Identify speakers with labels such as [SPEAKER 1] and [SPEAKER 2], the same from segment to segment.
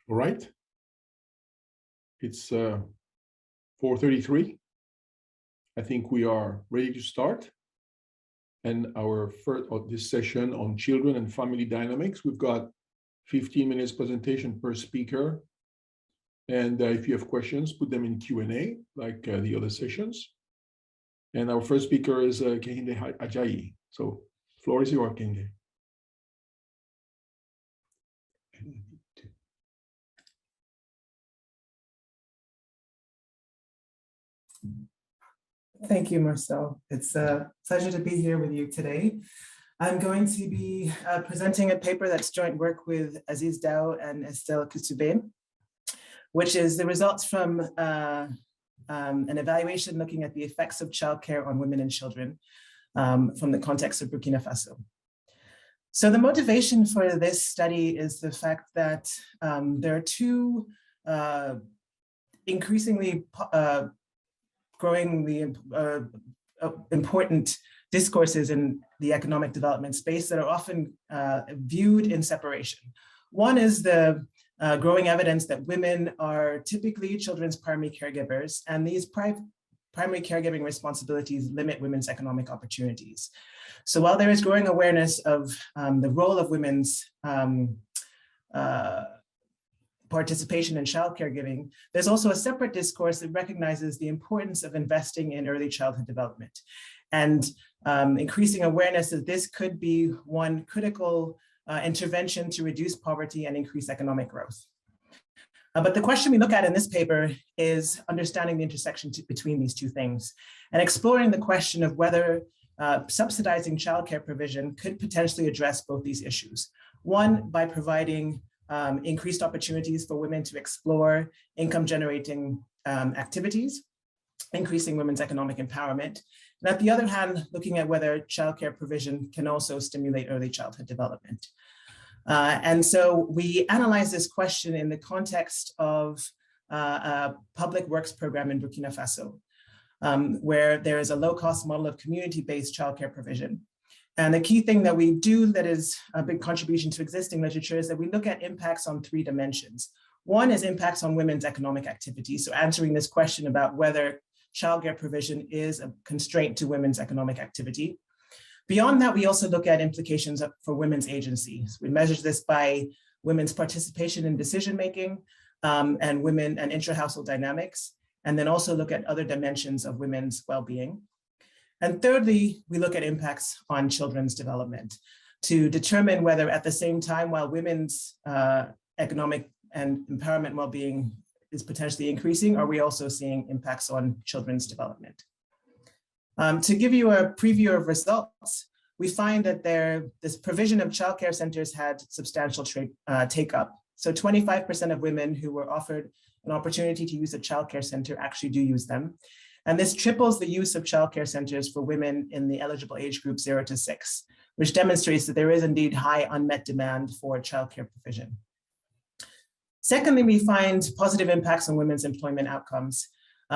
[SPEAKER 1] All right. It's 4:33. I think we are ready to start. And our first of this session on children and family dynamics, we've got 15 minutes presentation per speaker. And if you have questions, put them in Q&A like the other sessions. And our first speaker is Kehinde Ajayi. So floor is yours, Kehinde.
[SPEAKER 2] Thank you, Marcel. It's a pleasure to be here with you today. I'm going to be presenting a paper that's joint work with Aziz Dao and Estelle Koutoubé, which is the results from an evaluation looking at the effects of childcare on women and children from the context of Burkina Faso. So the motivation for this study is the fact that there are two increasingly growingly important discourses in the economic development space that are often viewed in separation. One is the growing evidence that women are typically children's primary caregivers, and these primary caregiving responsibilities limit women's economic opportunities. So while there is growing awareness of the role of women's participation in child caregiving, there's also a separate discourse that recognizes the importance of investing in early childhood development and increasing awareness that this could be one critical intervention to reduce poverty and increase economic growth. But the question we look at in this paper is understanding the intersection between these two things and exploring the question of whether subsidizing childcare provision could potentially address both these issues. One, by providing increased opportunities for women to explore income-generating activities, increasing women's economic empowerment. And at the other hand, looking at whether childcare provision can also stimulate early childhood development. And so we analyze this question in the context of a public works program in Burkina Faso, where there is a low-cost model of community-based childcare provision. And the key thing that we do that is a big contribution to existing literature is that we look at impacts on three dimensions. One is impacts on women's economic activity. So answering this question about whether childcare provision is a constraint to women's economic activity. Beyond that, we also look at implications for women's agency. So we measure this by women's participation in decision-making and women and intra-household dynamics, and then also look at other dimensions of women's well-being. And thirdly, we look at impacts on children's development to determine whether at the same time, while women's economic and empowerment well-being is potentially increasing, are we also seeing impacts on children's development? To give you a preview of results, we find that this provision of childcare centers had substantial take-up. So 25% of women who were offered an opportunity to use a childcare center actually do use them. And this triples the use of childcare centers for women in the eligible age group 0 to 6, which demonstrates that there is indeed high unmet demand for childcare provision. Secondly, we find positive impacts on women's employment outcomes.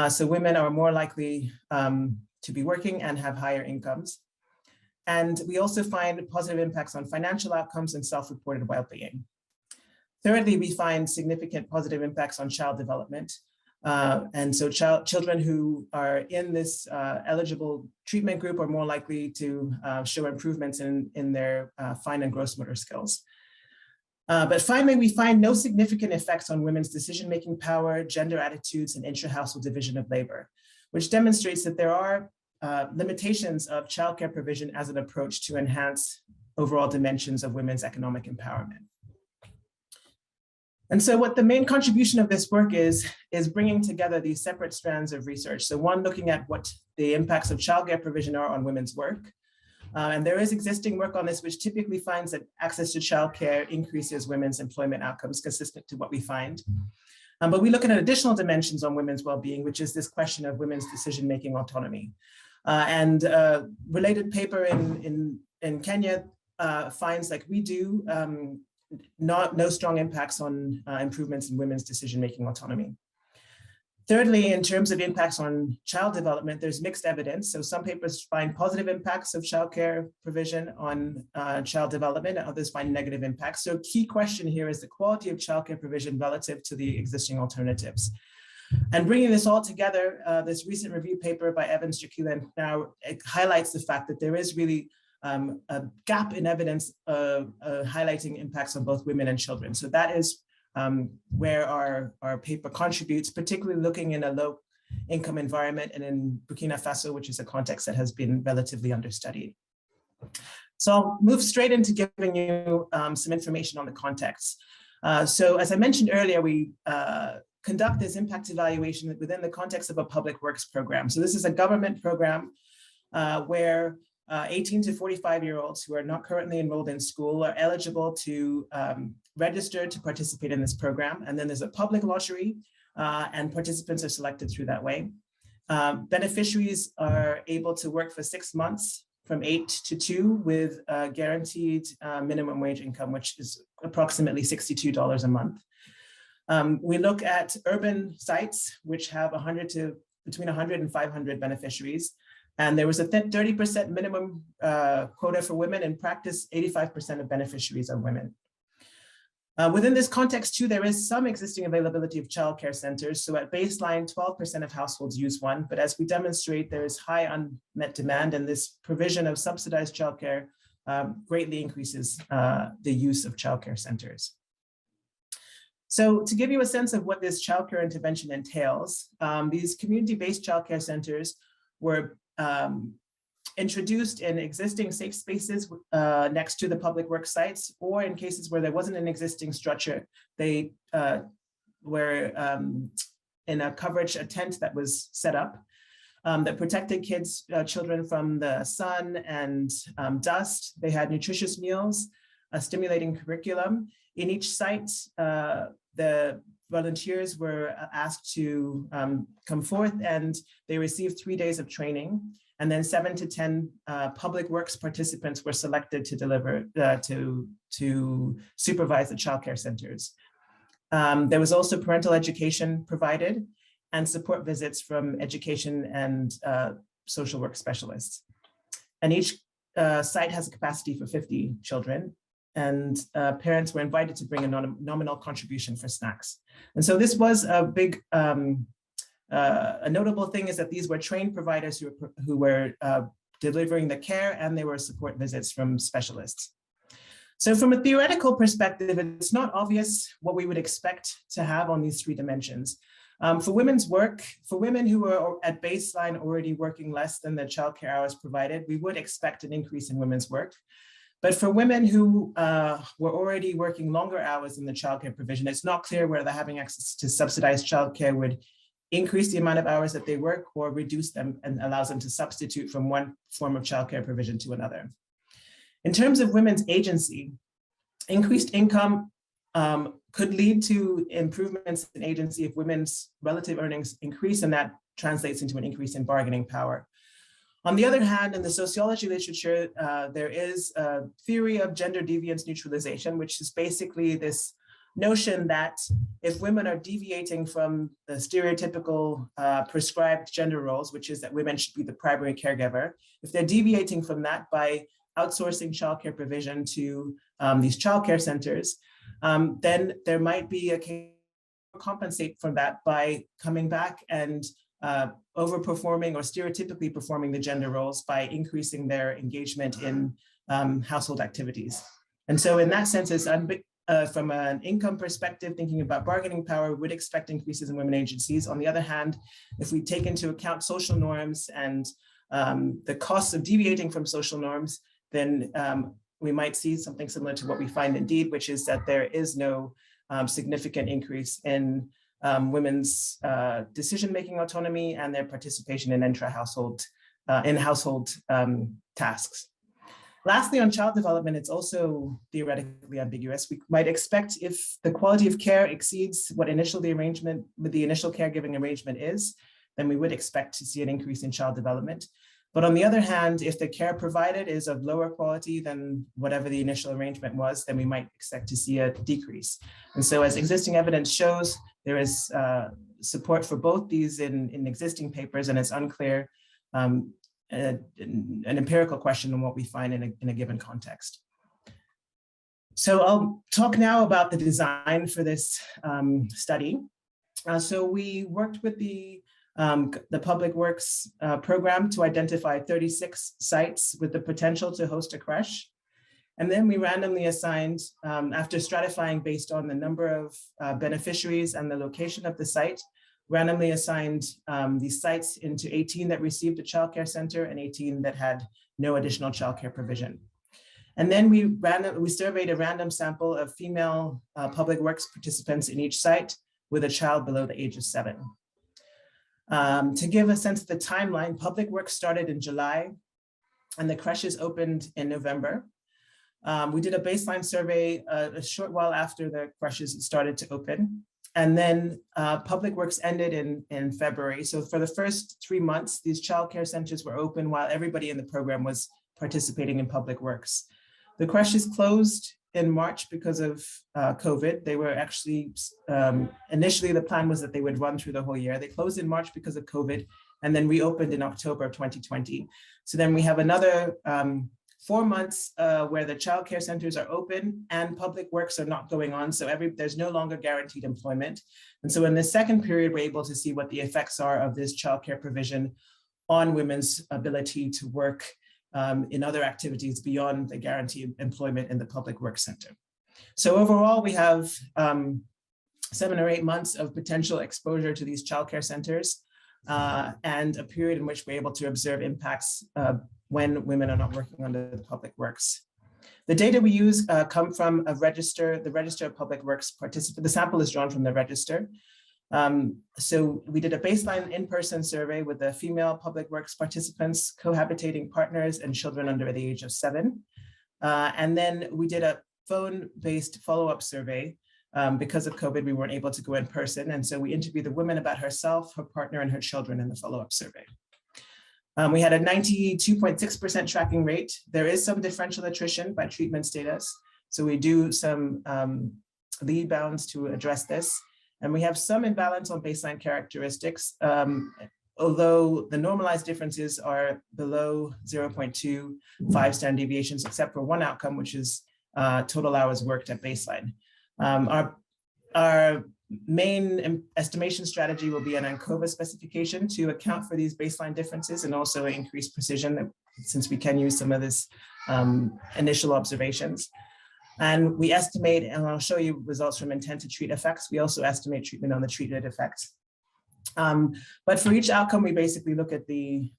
[SPEAKER 2] So women are more likely to be working and have higher incomes. And we also find positive impacts on financial outcomes and self-reported well-being. Thirdly, we find significant positive impacts on child development. And so children who are in this eligible treatment group are more likely to show improvements in their fine and gross motor skills. But finally, we find no significant effects on women's decision-making power, gender attitudes, and intra-household division of labor, which demonstrates that there are limitations of childcare provision as an approach to enhance overall dimensions of women's economic empowerment. And so what the main contribution of this work is bringing together these separate strands of research. So one, looking at what the impacts of childcare provision are on women's work. And there is existing work on this, which typically finds that access to childcare increases women's employment outcomes, consistent to what we find. But we look at additional dimensions on women's well-being, which is this question of women's decision-making autonomy. And a related paper in Kenya finds, like we do, no strong impacts on improvements in women's decision-making autonomy. Thirdly, in terms of impacts on child development, there's mixed evidence. So some papers find positive impacts of childcare provision on child development, and others find negative impacts. So a key question here is the quality of childcare provision relative to the existing alternatives. And bringing this all together, this recent review paper by Evans, Jakila, and now it highlights the fact that there is really a gap in evidence highlighting impacts on both women and children. So that is where our paper contributes, particularly looking in a low income environment and in Burkina Faso, which is a context that has been relatively understudied. So I'll move straight into giving you some information on the context. So as I mentioned earlier, we conduct this impact evaluation within the context of a public works program. So this is a government program where 18 to 45-year-olds who are not currently enrolled in school are eligible to register to participate in this program. And then there's a public lottery and participants are selected through that way. Beneficiaries are able to work for 6 months from 8 to 2 with a guaranteed minimum wage income, which is approximately $62 a month. We look at urban sites, which have between 100 and 500 beneficiaries. And there was a 30% minimum quota for women. In practice, 85% of beneficiaries are women. Within this context too, there is some existing availability of childcare centers. So at baseline, 12% of households use one, but as we demonstrate, there is high unmet demand, and this provision of subsidized childcare greatly increases the use of childcare centers. So to give you a sense of what this childcare intervention entails, these community-based childcare centers were introduced in existing safe spaces next to the public work sites, or in cases where there wasn't an existing structure, they were in a tent that was set up that protected children from the sun and dust. They had nutritious meals, a stimulating curriculum. In each site, the volunteers were asked to come forth, and they received 3 days of training. And then 7 to 10 public works participants were selected to deliver, to supervise the childcare centers. There was also parental education provided and support visits from education and social work specialists. And each site has a capacity for 50 children, and parents were invited to bring a nominal contribution for snacks. And so this was a big, a notable thing is that these were trained providers who were delivering the care, and they were support visits from specialists. So from a theoretical perspective, it's not obvious what we would expect to have on these 3 dimensions. For women's work, for women who are at baseline already working less than the childcare hours provided, we would expect an increase in women's work. But for women who were already working longer hours in the childcare provision, it's not clear whether having access to subsidized childcare would increase the amount of hours that they work or reduce them and allows them to substitute from one form of childcare provision to another. In terms of women's agency, increased income could lead to improvements in agency if women's relative earnings increase, and that translates into an increase in bargaining power. On the other hand, in the sociology literature, there is a theory of gender deviance neutralization, which is basically this notion that if women are deviating from the stereotypical prescribed gender roles, which is that women should be the primary caregiver, if they're deviating from that by outsourcing childcare provision to these childcare centers, then there might be a case to compensate for that by coming back and overperforming or stereotypically performing the gender roles by increasing their engagement in household activities. And so in that sense, it's from an income perspective, thinking about bargaining power, would expect increases in women agencies. On the other hand, if we take into account social norms and the costs of deviating from social norms, then we might see something similar to what we find in DEED, which is that there is no significant increase in women's decision-making autonomy and their participation in household tasks. Lastly, on child development, it's also theoretically ambiguous. We might expect if the quality of care exceeds what the initial caregiving arrangement is, then we would expect to see an increase in child development. But on the other hand, if the care provided is of lower quality than whatever the initial arrangement was, then we might expect to see a decrease. And so as existing evidence shows, there is support for both these in existing papers, and it's unclear, an empirical question on what we find in a given context. So I'll talk now about the design for this study. So we worked with the Public Works program to identify 36 sites with the potential to host a creche. And then we randomly assigned, after stratifying based on the number of beneficiaries and the location of the site, randomly assigned these sites into 18 that received a childcare center and 18 that had no additional childcare provision. And then we surveyed a random sample of female Public Works participants in each site with a child below the age of 7. To give a sense of the timeline, Public Works started in July and the creches opened in November. We did a baseline survey a short while after the creches started to open. And then Public Works ended in February. So for the first 3 months, these childcare centers were open while everybody in the program was participating in Public Works. The creches closed in March because of COVID. They were actually, initially the plan was that they would run through the whole year. They closed in March because of COVID and then reopened in October of 2020. So then we have another 4 months where the childcare centers are open and Public Works are not going on. So there's no longer guaranteed employment. And so in the second period, we're able to see what the effects are of this childcare provision on women's ability to work in other activities beyond the guaranteed employment in the Public Works Center. So overall, we have 7 or 8 months of potential exposure to these childcare centers and a period in which we're able to observe impacts when women are not working under the Public Works. The data we use come from the Register of Public Works participants. The sample is drawn from the register. So we did a baseline in-person survey with the female Public Works participants, cohabitating partners, and children under the age of 7. And then we did a phone-based follow-up survey. Because of COVID, we weren't able to go in person. And so we interviewed the woman about herself, her partner, and her children in the follow-up survey. We had a 92.6% tracking rate. There is some differential attrition by treatment status. So we do some lead bounds to address this. And we have some imbalance on baseline characteristics, although the normalized differences are below 0.25 standard deviations, except for one outcome, which is total hours worked at baseline. Our main estimation strategy will be an ANCOVA specification to account for these baseline differences and also increase precision, since we can use some of this initial observations. And we estimate, and I'll show you results from intent to treat effects. We also estimate treatment on the treated effects. But for each outcome, we basically look at the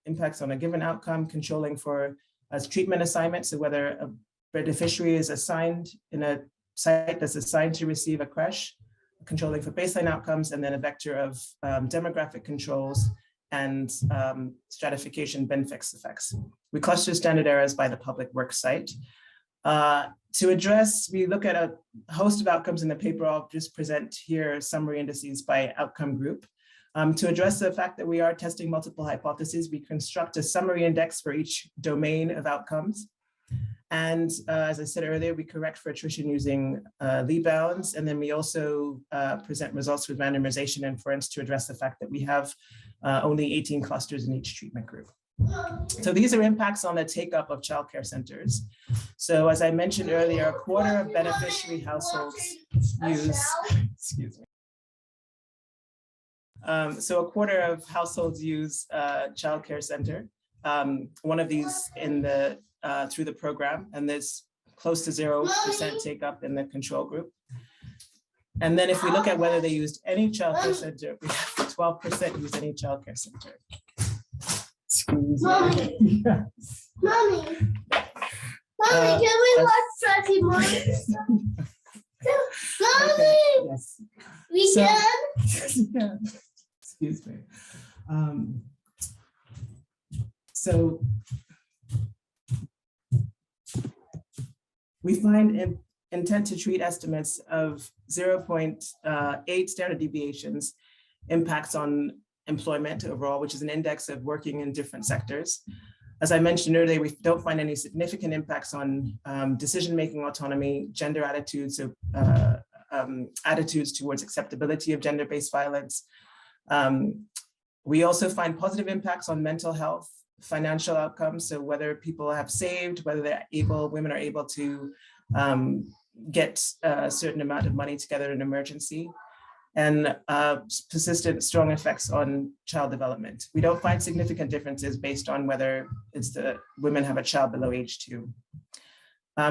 [SPEAKER 2] impacts on a given outcome, controlling for as treatment assignment. So whether a beneficiary is assigned in a site that's assigned to receive a creche, controlling for baseline outcomes, and then a vector of demographic controls and stratification benefits effects. We cluster standard errors by the Public Works site. To address, we look at a host of outcomes in the paper. I'll just present here summary indices by outcome group. To address the fact that we are testing multiple hypotheses, we construct a summary index for each domain of outcomes. And as I said earlier, we correct for attrition using lead bounds. And then we also present results with randomization inference to address the fact that we have only 18 clusters in each treatment group. So these are impacts on the take-up of childcare centers. So as I mentioned earlier, a quarter of beneficiary households use, excuse me. So a quarter of households use childcare center. One of these in the through the program, and there's close to 0% take up in the control group. And then if we look at whether they used any childcare center, we have 12% use any childcare center. Excuse
[SPEAKER 3] Mommy.
[SPEAKER 2] me. Yes.
[SPEAKER 3] Mommy. Mommy, can we watch 30 minutes? Mommy.
[SPEAKER 2] Okay, yes.
[SPEAKER 3] We can?
[SPEAKER 2] Yeah. Excuse me. So we find intent to treat estimates of 0.8 standard deviations impacts on employment overall, which is an index of working in different sectors. As I mentioned earlier, we don't find any significant impacts on decision-making autonomy, gender attitudes, attitudes towards acceptability of gender-based violence. We also find positive impacts on mental health, financial outcomes. So whether people have saved, whether women are able to get a certain amount of money together in an emergency, and persistent strong effects on child development. We don't find significant differences based on whether it's the women have a child below age 2.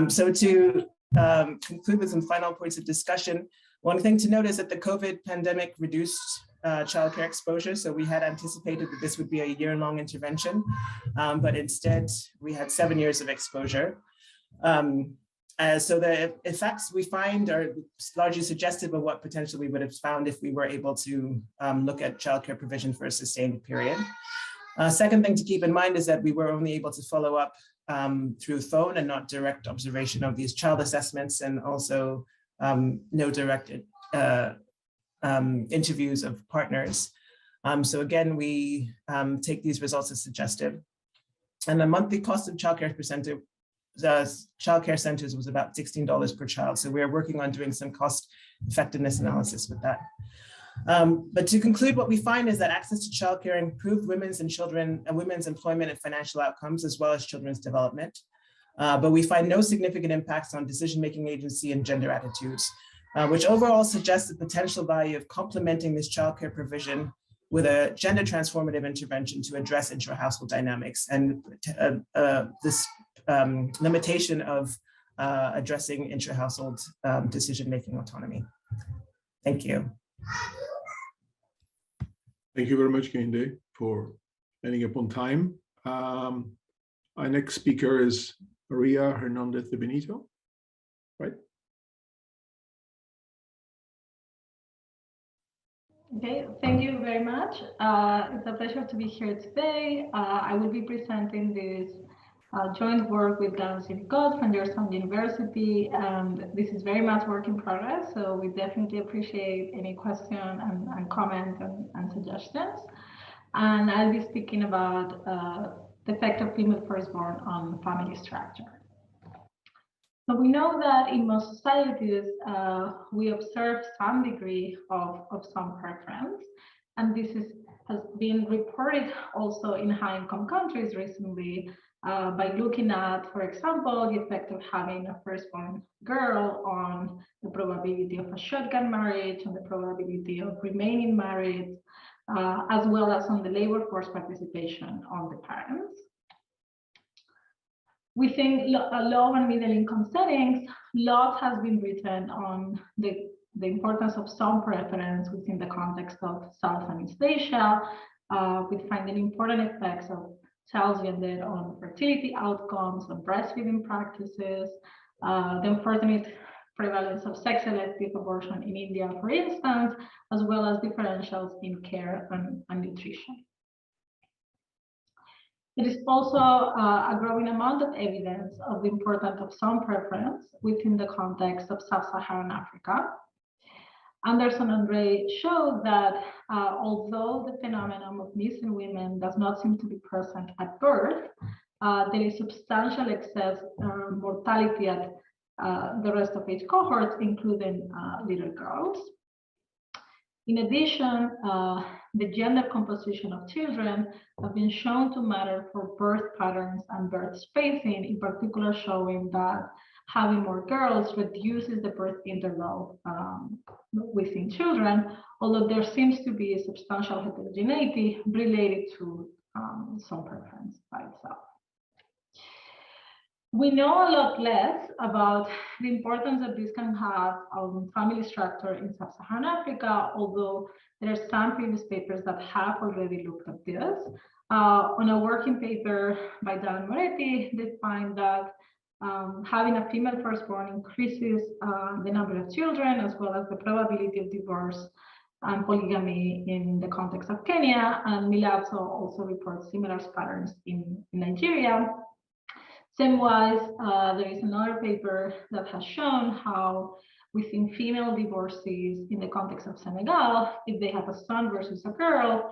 [SPEAKER 2] So to conclude with some final points of discussion, one thing to note is that the COVID pandemic reduced childcare exposure. So we had anticipated that this would be a year-long intervention, but instead we had 7 years of exposure. So the effects we find are largely suggestive of what potentially we would have found if we were able to look at childcare provision for a sustained period. Second thing to keep in mind is that we were only able to follow up through phone and not direct observation of these child assessments, and also no direct interviews of partners. So again, we take these results as suggestive. And the monthly cost of childcare centers was about $16 per child. So we're working on doing some cost effectiveness analysis with that. But to conclude, what we find is that access to childcare improved women's employment and financial outcomes, as well as children's development. But we find no significant impacts on decision-making agency and gender attitudes, which overall suggests the potential value of complementing this childcare provision with a gender transformative intervention to address intra-household dynamics and this limitation of addressing intra-household decision-making autonomy. Thank you.
[SPEAKER 1] Thank you very much, Kehinde, for ending up on time. Our next speaker is Maria Hernandez de Benito, right?
[SPEAKER 4] Okay, thank you very much. It's a pleasure to be here today. I will be presenting this joint work with Girls in Côte from Georgetown University, and this is very much work in progress, so we definitely appreciate any question and comment and suggestions. And I'll be speaking about the effect of female firstborn on family structure. So we know that in most societies, we observe some degree of some preference, and this has been reported also in high-income countries recently by looking at, for example, the effect of having a firstborn girl on the probability of a shotgun marriage, on the probability of remaining married, as well as on the labor force participation on the parents. Within low and middle income settings, lots has been written on the importance of some preference within the context of South and East Asia, with finding important effects of child gender on fertility outcomes, on breastfeeding practices, the unfortunate prevalence of sex-selective abortion in India, for instance, as well as differentials in care and nutrition. It is also a growing amount of evidence of the importance of some preference within the context of sub-Saharan Africa. Anderson and Ray showed that although the phenomenon of missing women does not seem to be present at birth, there is substantial excess mortality at the rest of age cohorts, including little girls. In addition, the gender composition of children have been shown to matter for birth patterns and birth spacing, in particular showing that having more girls reduces the birth interval within children, although there seems to be a substantial heterogeneity related to some preference by itself. We know a lot less about the importance that this can have on family structure in sub-Saharan Africa, although there are some previous papers that have already looked at this. On a working paper by Dan Moretti, they find that having a female firstborn increases the number of children, as well as the probability of divorce and polygamy in the context of Kenya. And Milazzo also reports similar patterns in Nigeria. Same-wise, there is another paper that has shown how within female divorcees in the context of Senegal, if they have a son versus a girl,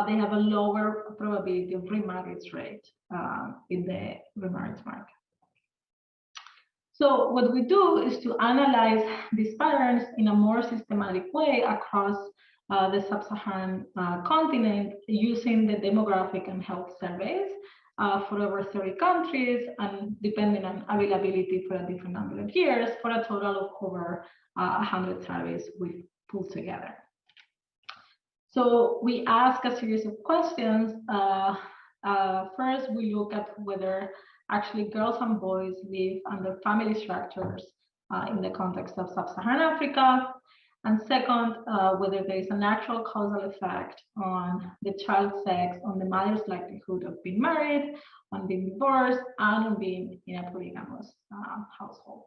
[SPEAKER 4] they have a lower probability of remarriage rate in the remarriage market. So what we do is to analyze these patterns in a more systematic way across the sub-Saharan continent using the demographic and health surveys for over 30 countries, and depending on availability for a different number of years, for a total of over 100 surveys we've pulled together. So we ask a series of questions. First, we look at whether actually girls and boys live under family structures in the context of sub-Saharan Africa. And second, whether there is an actual causal effect on the child's sex, on the mother's likelihood of being married, on being divorced, and on being in a polygamous household.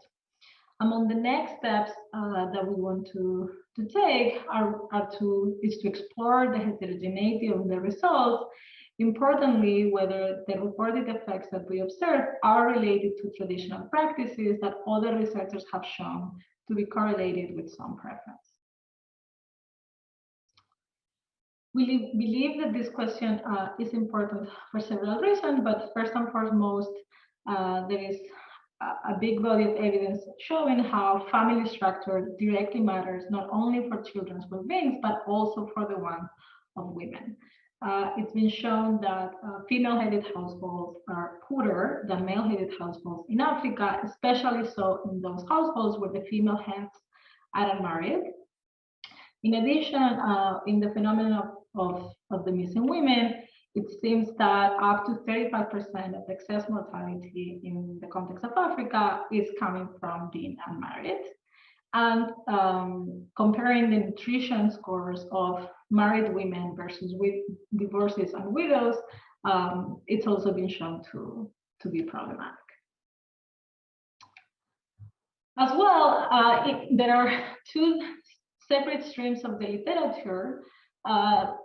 [SPEAKER 4] Among the next steps that we want to take is to explore the heterogeneity of the results. Importantly, whether the reported effects that we observe are related to traditional practices that other researchers have shown to be correlated with some preference. We believe that this question is important for several reasons, but first and foremost, there is a big body of evidence showing how family structure directly matters not only for children's well-being, but also for the one of women. It's been shown that female-headed households are poorer than male-headed households in Africa, especially so in those households where the female heads are unmarried. In addition, in the phenomenon of the missing women, it seems that up to 35% of excess mortality in the context of Africa is coming from being unmarried. And comparing the nutrition scores of married women versus with divorcees and widows, it's also been shown to be problematic. As well, there are two separate streams of the literature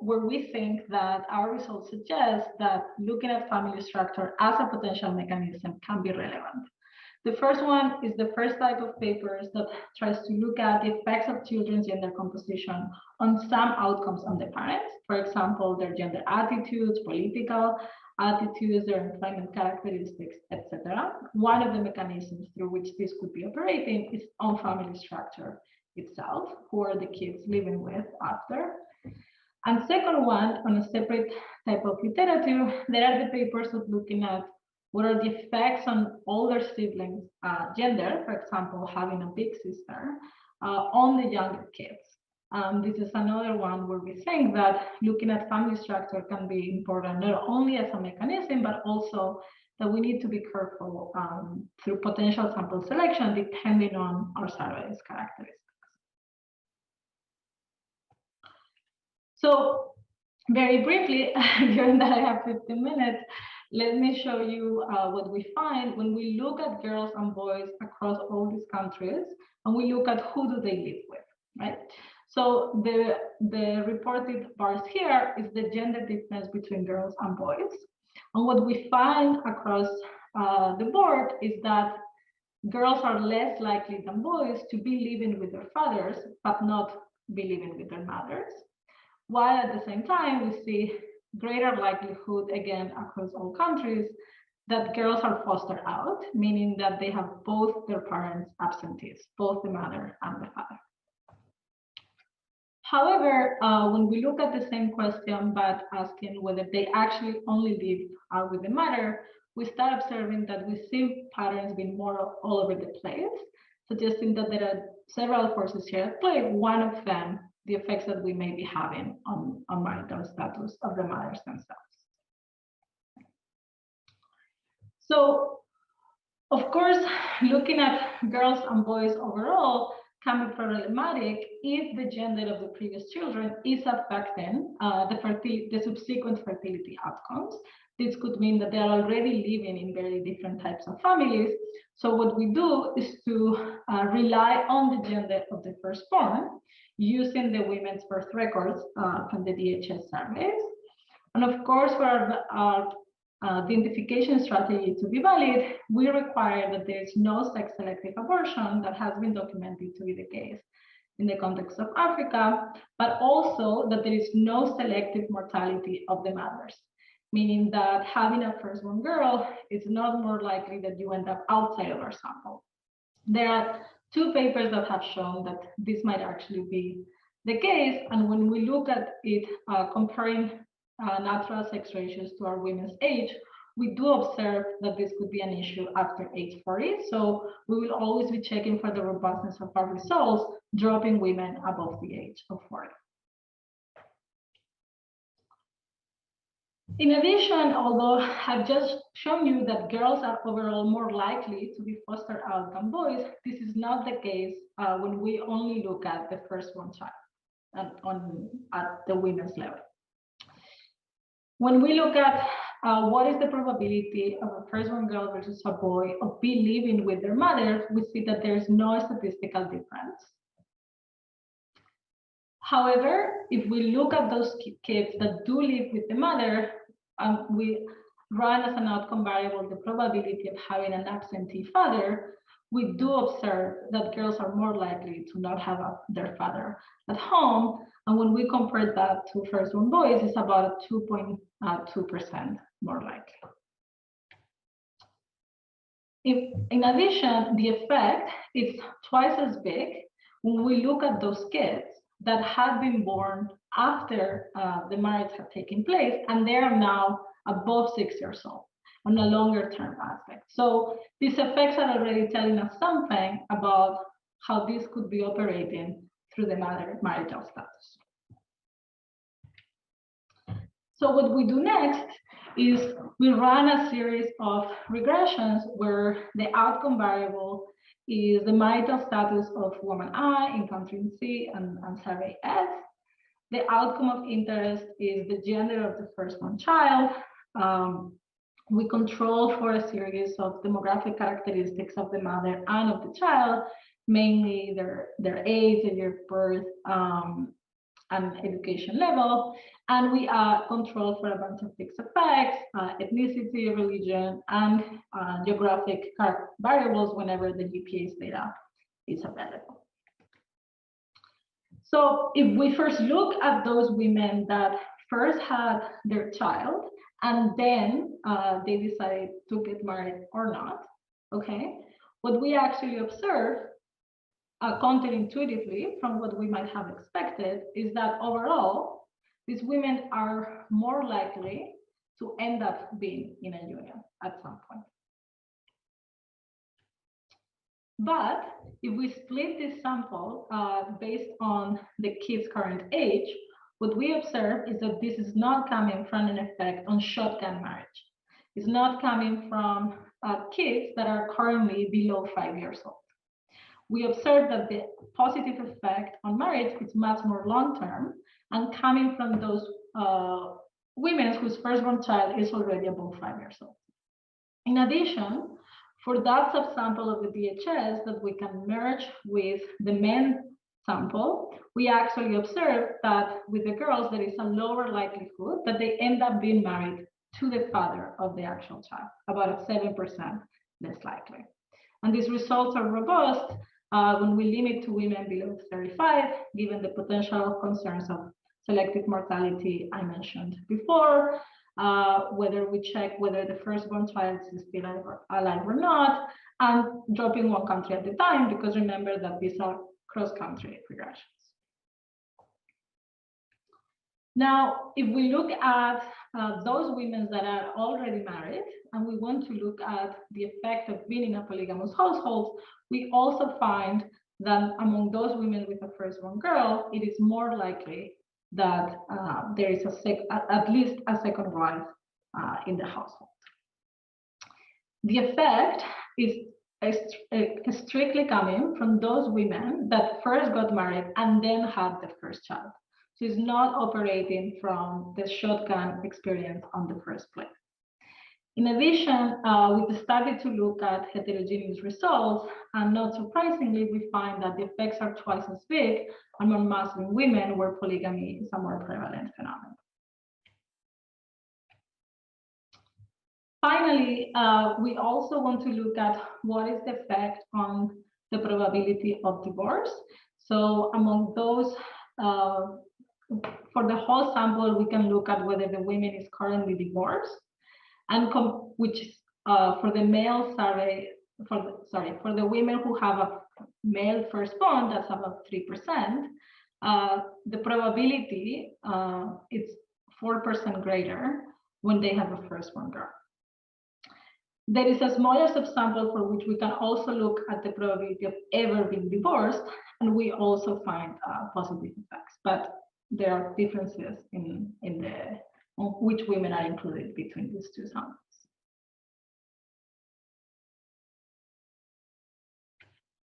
[SPEAKER 4] where we think that our results suggest that looking at family structure as a potential mechanism can be relevant. The first one is the first type of papers that tries to look at the effects of children's gender composition on some outcomes on the parents, for example, their gender attitudes, political attitudes, their employment characteristics, etc. One of the mechanisms through which this could be operating is on family structure itself, who are the kids living with after. And second one, on a separate type of literature, there are the papers of looking at what are the effects on older siblings' gender, for example, having a big sister, on the younger kids. This is another one where we think that looking at family structure can be important, not only as a mechanism, but also that we need to be careful through potential sample selection, depending on our survey's characteristics. So very briefly, given that I have 15 minutes, let me show you what we find when we look at girls and boys across all these countries, and we look at who do they live with, right? So the reported bars here is the gender difference between girls and boys. And what we find across the board is that girls are less likely than boys to be living with their fathers, but not be living with their mothers. While at the same time, we see greater likelihood, again, across all countries, that girls are fostered out, meaning that they have both their parents absentees, both the mother and the father. However, when we look at the same question, but asking whether they actually only live with the mother, we start observing that we see patterns being more all over the place, suggesting that there are several forces here at play. One of them, the effects that we may be having on marital status of the mothers themselves. So, of course, looking at girls and boys overall can be problematic if the gender of the previous children is affecting the subsequent fertility outcomes. This could mean that they are already living in very different types of families. So what we do is to rely on the gender of the firstborn using the women's birth records from the DHS surveys. And of course, for our identification strategy to be valid, we require that there is no sex-selective abortion that has been documented to be the case in the context of Africa, but also that there is no selective mortality of the mothers, meaning that having a firstborn girl is not more likely that you end up outside of our sample. There are 2 papers that have shown that this might actually be the case, and when we look at it comparing natural sex ratios to our women's age, we do observe that this could be an issue after age 40. So we will always be checking for the robustness of our results, dropping women above the age of 40. In addition, although I've just shown you that girls are overall more likely to be fostered out than boys, this is not the case when we only look at the firstborn child at the women's level. When we look at what is the probability of a firstborn girl versus a boy of be living with their mother, we see that there is no statistical difference. However, if we look at those kids that do live with the mother, we run as an outcome variable the probability of having an absentee father, we do observe that girls are more likely to not have their father at home. And when we compare that to firstborn boys, it's about 2.2% more likely. In addition, the effect is twice as big when we look at those kids that have been born after the marriage had taken place, and they are now above 6 years old on a longer term aspect. So these effects are already telling us something about how this could be operating through the marital status. So what we do next is we run a series of regressions where the outcome variable is the marital status of woman I in country C and survey S. The outcome of interest is the gender of the firstborn child. We control for a series of demographic characteristics of the mother and of the child, mainly their age, their year of birth, and education level. And we control for a bunch of fixed effects, ethnicity, religion, and geographic variables whenever the GPA's data is available. So if we first look at those women that first had their child and then they decided to get married or not, okay, what we actually observe counterintuitively from what we might have expected is that overall, these women are more likely to end up being in a union at some point. But if we split this sample based on the kids' current age, what we observe is that this is not coming from an effect on shotgun marriage. It's not coming from kids that are currently below 5 years old. We observe that the positive effect on marriage is much more long-term and coming from those women whose firstborn child is already above 5 years old. In addition, for that subsample of the DHS that we can merge with the men sample, we actually observe that with the girls, there is a lower likelihood that they end up being married to the father of the actual child, about 7% less likely. And these results are robust when we limit to women below 35, given the potential concerns of selective mortality I mentioned before, whether we check whether the firstborn child is still alive or not, and dropping one country at a time, because remember that these are cross-country regressions. Now, if we look at those women that are already married, and we want to look at the effect of being in a polygamous household, we also find that among those women with a firstborn girl, it is more likely that there is at least a second wife in the household. The effect is strictly coming from those women that first got married and then had the first child. So it's not operating from the shotgun experience on the first place. In addition, we started to look at heterogeneous results, and not surprisingly, we find that the effects are twice as big among Muslim women where polygamy is a more prevalent phenomenon. Finally, we also want to look at what is the effect on the probability of divorce. So among those, for the whole sample, we can look at whether the woman is currently divorced, and which is for the male survey, for the women who have a male firstborn, that's about 3%. The probability is 4% greater when they have a firstborn girl. There is a smaller subsample for which we can also look at the probability of ever being divorced, and we also find positive effects. But there are differences in on which women are included between these two samples.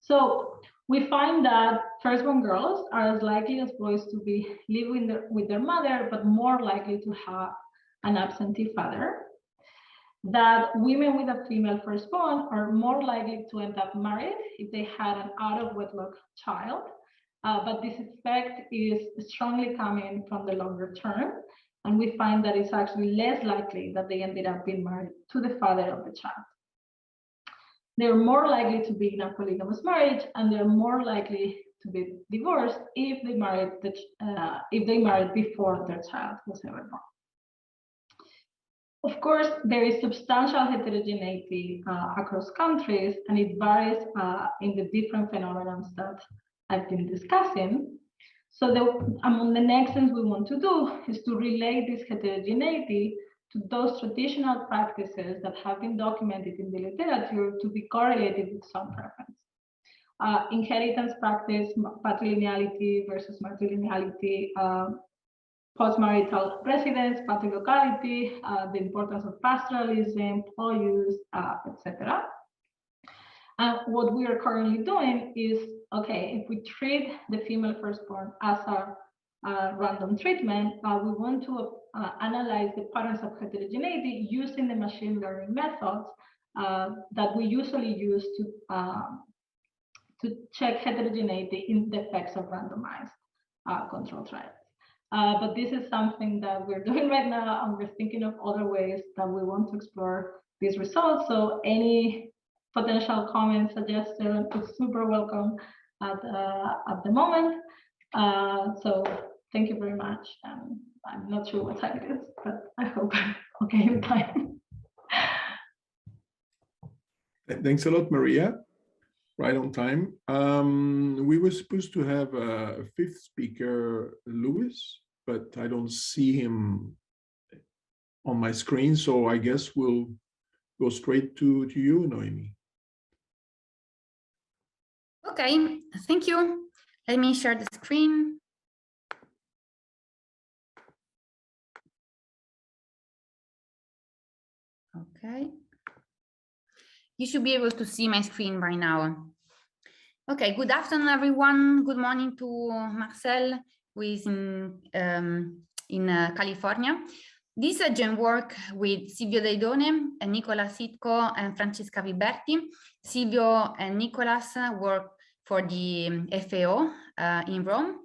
[SPEAKER 4] So we find that firstborn girls are as likely as boys to be living with their mother, but more likely to have an absentee father. That women with a female firstborn are more likely to end up married if they had an out-of-wedlock child. But this effect is strongly coming from the longer term. And we find that it's actually less likely that they ended up being married to the father of the child. They're more likely to be in a polygamous marriage, and they're more likely to be divorced if they married before their child was ever born. Of course, there is substantial heterogeneity across countries, and it varies in the different phenomena that I've been discussing. So among the next things we want to do is to relate this heterogeneity to those traditional practices that have been documented in the literature to be correlated with some preference. Inheritance practice, patrilineality versus matrilineality, post-marital residence, patrilocality, the importance of pastoralism, polyuse, etc. And what we are currently doing is, okay, if we treat the female firstborn as a random treatment, we want to analyze the patterns of heterogeneity using the machine learning methods that we usually use to check heterogeneity in the effects of randomized control trials. But this is something that we're doing right now, and we're thinking of other ways that we want to explore these results. So any potential comments, suggestions, is super welcome at the moment. So thank you very much. I'm not sure what time it is, but I hope I'm okay in time.
[SPEAKER 1] Thanks a lot, Maria. Right on time. We were supposed to have a fifth speaker, Louis, but I don't see him on my screen, so I guess we'll go straight to you, Noemi.
[SPEAKER 5] Okay, thank you. Let me share the screen. Okay. You should be able to see my screen by now. Okay, good afternoon, everyone. Good morning to Marcel, who is in California. This is a joint work with Silvio Deidone, Nicola Sitko, and Francesca Viberti. Silvio and Nicolas work for the FAO in Rome,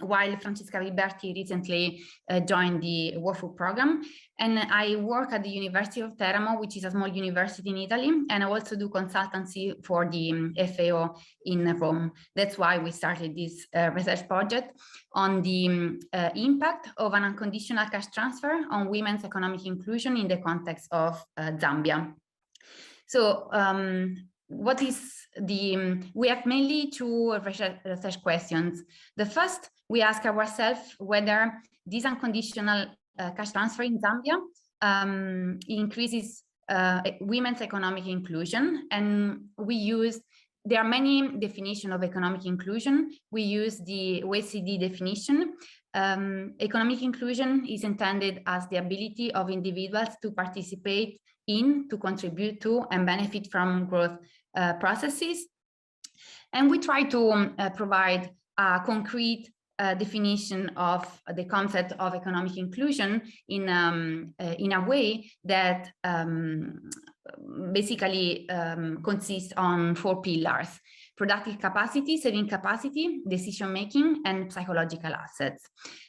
[SPEAKER 5] while Francesca Viberti recently joined the WOFU program. And I work at the University of Teramo, which is a small university in Italy, and I also do consultancy for the FAO in Rome. That's why we started this research project on the impact of an unconditional cash transfer on women's economic inclusion in the context of Zambia. So what is we have mainly two research questions. The first, we ask ourselves whether this unconditional cash transfer in Zambia increases women's economic inclusion. And there are many definitions of economic inclusion. We use the OECD definition. Economic inclusion is intended as the ability of individuals to participate in, to contribute to, and benefit from growth processes. And we try to provide a concrete definition of the concept of economic inclusion in a way that basically consists on 4 pillars. productive capacity, saving capacity, decision-making, and psychological assets.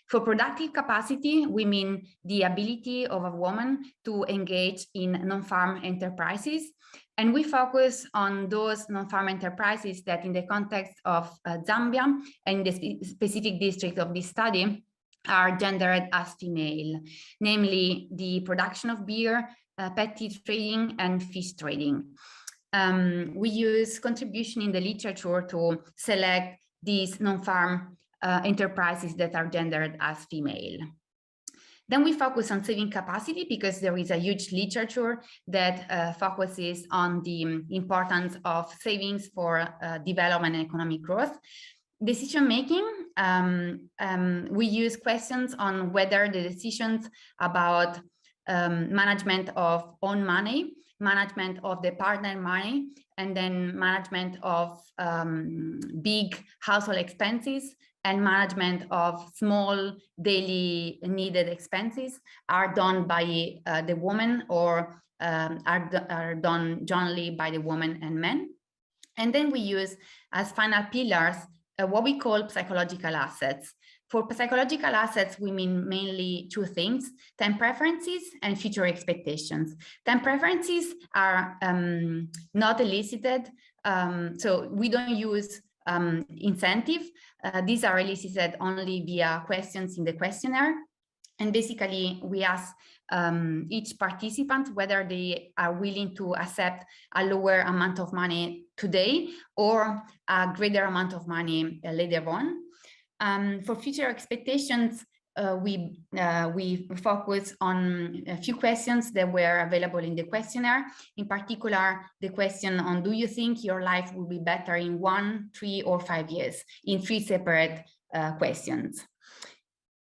[SPEAKER 5] For productive capacity, we mean the ability of a woman to engage in non-farm enterprises. And we focus on those non-farm enterprises that in the context of Zambia and the specific district of this study are gendered as female, namely the production of beer, petty trading, and fish trading. We use contribution in the literature to select these non-farm enterprises that are gendered as female. Then we focus on saving capacity because there is a huge literature that focuses on the importance of savings for development and economic growth. Decision-making, we use questions on whether the decisions about management of own money, management of the partner money, and then management of big household expenses and management of small daily needed expenses are done by the woman or are done jointly by the woman and men. And then we use as final pillars what we call psychological assets. For psychological assets, we mean mainly two things: time preferences and future expectations. Time preferences are not elicited, so we don't use incentive. These are elicited only via questions in the questionnaire. And basically, we ask each participant whether they are willing to accept a lower amount of money today or a greater amount of money later on. For future expectations, we focus on a few questions that were available in the questionnaire. In particular, the question on, do you think your life will be better in 1, 3, or 5 years, in 3 separate questions.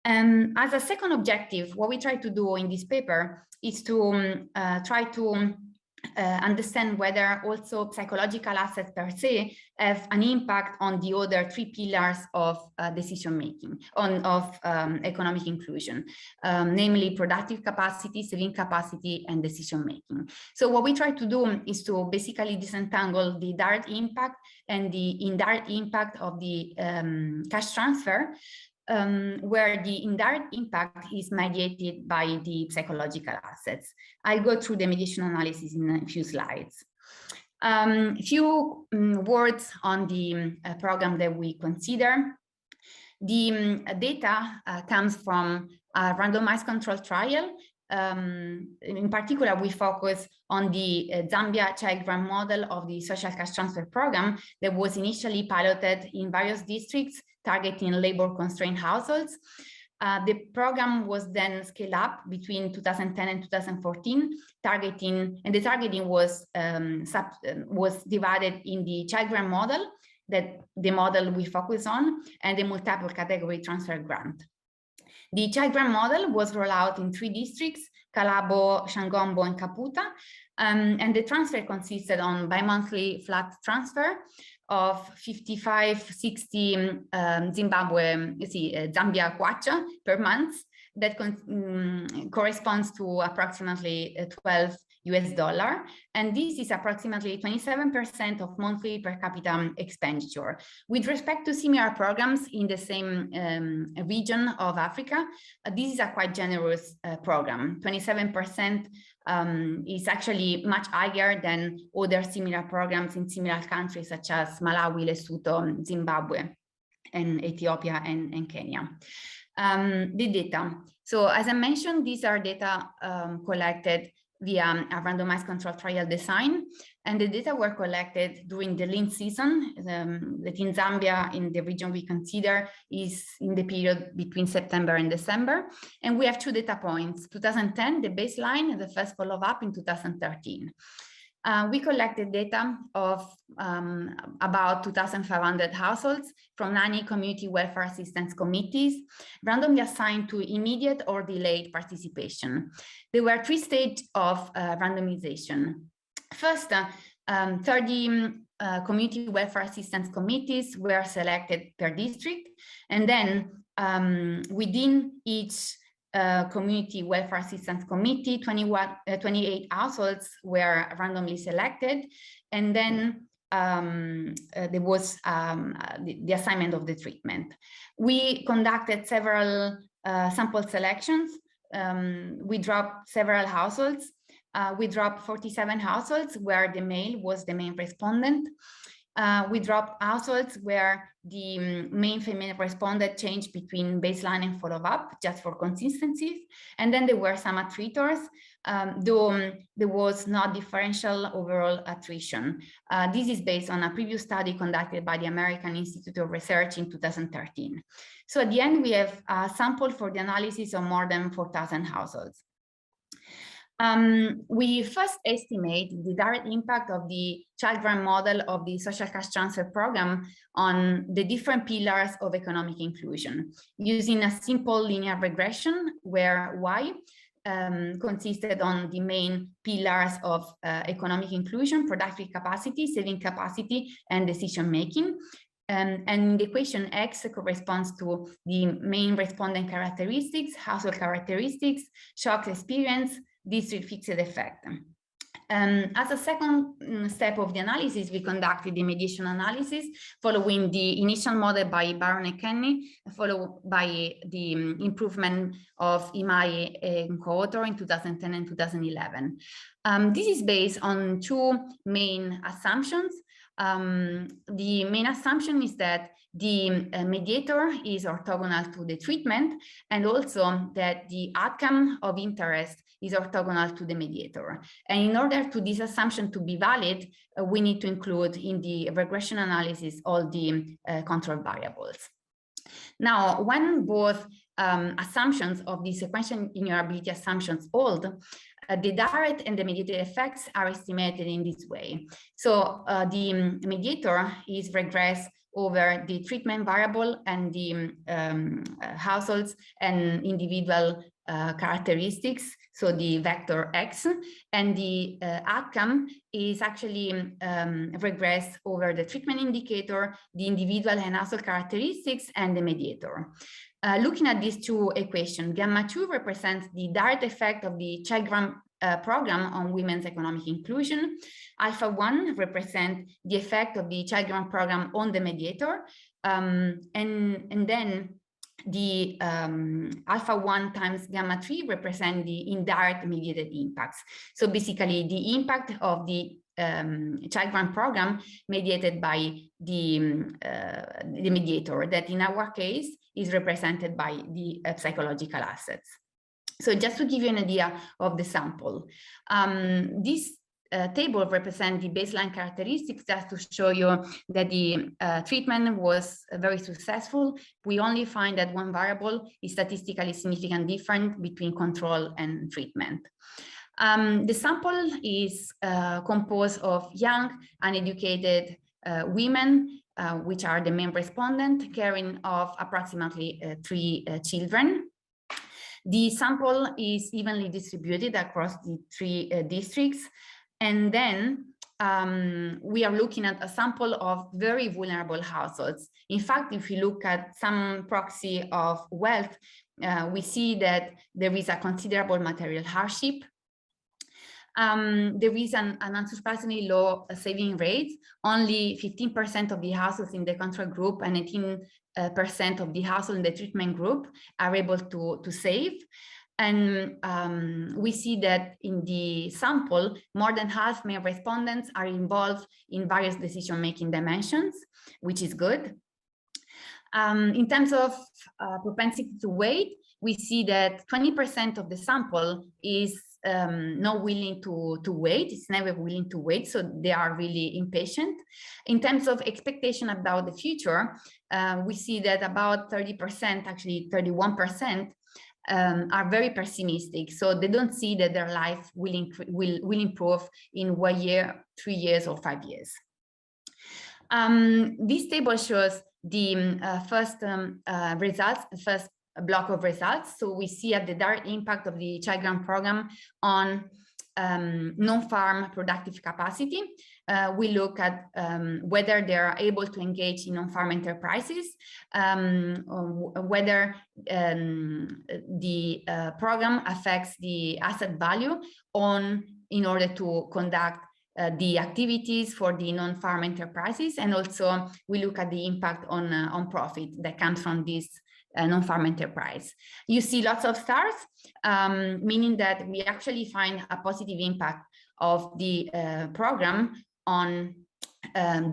[SPEAKER 5] As a second objective, what we try to do in this paper is to try to understand whether also psychological assets per se have an impact on the other 3 pillars of decision making, of economic inclusion, namely productive capacity, saving capacity, and decision making. So what we try to do is to basically disentangle the direct impact and the indirect impact of the cash transfer, where the indirect impact is mediated by the psychological assets. I'll go through the mediation analysis in a few slides. Few words on the program that we consider. The data comes from a randomized controlled trial. In particular, we focus on the Zambia child grant model of the social cash transfer program that was initially piloted in various districts targeting labor-constrained households. The program was then scaled up between 2010 and 2014, and the targeting was divided in the child grant model, that the model we focus on, and the multiple category transfer grant. The child grant model was rolled out in 3 districts, Kalabo, Shangombo, and Kaputa, and the transfer consisted on bi-monthly flat transfer of 55-60 Zambia kwacha per month. That corresponds to approximately $12 US, and this is approximately 27% of monthly per capita expenditure. With respect to similar programs in the same region of Africa, this is a quite generous program. 27% is actually much higher than other similar programs in similar countries such as Malawi, Lesotho, Zimbabwe, and Ethiopia and Kenya. The data. So as I mentioned, these are data collected via a randomized controlled trial design, and the data were collected during the lean season that in Zambia, in the region we consider, is in the period between September and December. And we have 2 data points, 2010, the baseline, and the first follow-up in 2013. We collected data of about 2,500 households from 90 community welfare assistance committees, randomly assigned to immediate or delayed participation. There were 3 stages of randomization. First, 30 community welfare assistance committees were selected per district, and then within each community welfare assistance committee, 28 households were randomly selected, and then there was the assignment of the treatment. We conducted several sample selections. We dropped several households. We dropped 47 households where the male was the main respondent. We dropped households where the main female respondent changed between baseline and follow-up, just for consistency. And then there were some attritors, though there was not differential overall attrition. This is based on a previous study conducted by the American Institute of Research in 2013. So at the end, we have a sample for the analysis of more than 4,000 households. We first estimate the direct impact of the child grant model of the social cash transfer program on the different pillars of economic inclusion, using a simple linear regression where Y consisted on the main pillars of economic inclusion, productive capacity, saving capacity, and decision making. And the equation X corresponds to the main respondent characteristics, household characteristics, shock experience, district fixed effect. As a second step of the analysis, we conducted the mediation analysis following the initial model by Baron and Kenny, followed by the improvement of Imai and co-author in 2010 and 2011. This is based on two main assumptions. The main assumption is that the mediator is orthogonal to the treatment, and also that the outcome of interest is orthogonal to the mediator. And in order to this assumption to be valid, we need to include in the regression analysis all the control variables. Now, when both assumptions of the sequential ignorability assumptions hold, the direct and the mediated effects are estimated in this way. So the mediator is regressed over the treatment variable and the households and individual characteristics, so the vector X, and the outcome is actually regressed over the treatment indicator, the individual and household characteristics, and the mediator. Looking at these two equations, gamma 2 represents the direct effect of the child grant program on women's economic inclusion. Alpha 1 represents the effect of the child grant program on the mediator, and then the alpha 1 times gamma 3 represent the indirect mediated impacts. So basically the impact of the child grant program mediated by the mediator, that in our case is represented by the psychological assets. So just to give you an idea of the sample, this table represents the baseline characteristics, just to show you that the treatment was very successful. We only find that one variable is statistically significant different between control and treatment. The sample is composed of young, uneducated women, which are the main respondent, caring of approximately 3 children. The sample is evenly distributed across the 3 districts. And then we are looking at a sample of very vulnerable households. In fact, if you look at some proxy of wealth, we see that there is a considerable material hardship. There is an unsurprisingly low saving rate. Only 15% of the households in the control group and 18% of the households in the treatment group are able to save. And we see that in the sample, more than half male respondents are involved in various decision-making dimensions, which is good. In terms of propensity to wait, we see that 20% of the sample is not willing to wait. It's never willing to wait, so they are really impatient. In terms of expectation about the future, we see that about 30%, actually 31%, are very pessimistic. So they don't see that their life will improve in 1 year, 3 years, or 5 years. This table shows the first results, the first block of results. So we see at the direct impact of the child grant program on non-farm productive capacity. We look at whether they are able to engage in non-farm enterprises, whether the program affects the asset value in order to conduct the activities for the non-farm enterprises, and also we look at the impact on profit that comes from this non-farm enterprise. You see lots of stars, meaning that we actually find a positive impact of the program on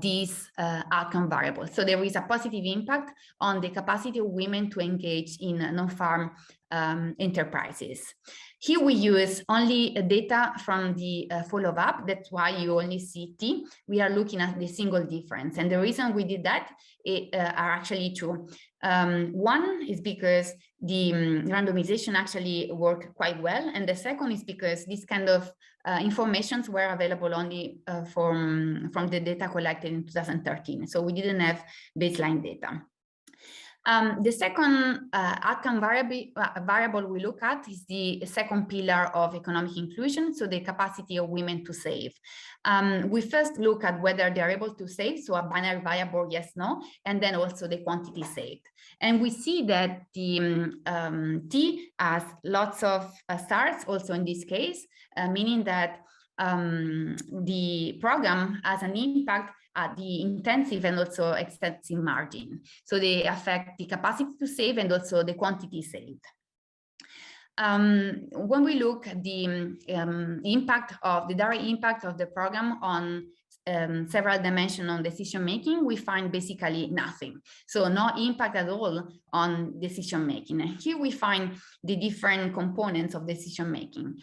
[SPEAKER 5] these outcome variables. So there is a positive impact on the capacity of women to engage in non-farm enterprises. Here we use only data from the follow-up. That's why you only see T. We are looking at the single difference. And the reason we did that are actually two. One is because the randomization actually worked quite well. And the second is because this kind of informations were available only from the data collected in 2013. So we didn't have baseline data. The second outcome variable we look at is the second pillar of economic inclusion, so the capacity of women to save. We first look at whether they're able to save, so a binary variable, yes, no, and then also the quantity saved. And we see that the T has lots of stars also in this case, meaning that the program has an impact at the intensive and also extensive margin. So they affect the capacity to save and also the quantity saved. When we look at the impact of the direct impact of the program on several dimensions on decision making, we find basically nothing. So no impact at all on decision making. And here we find the different components of decision making.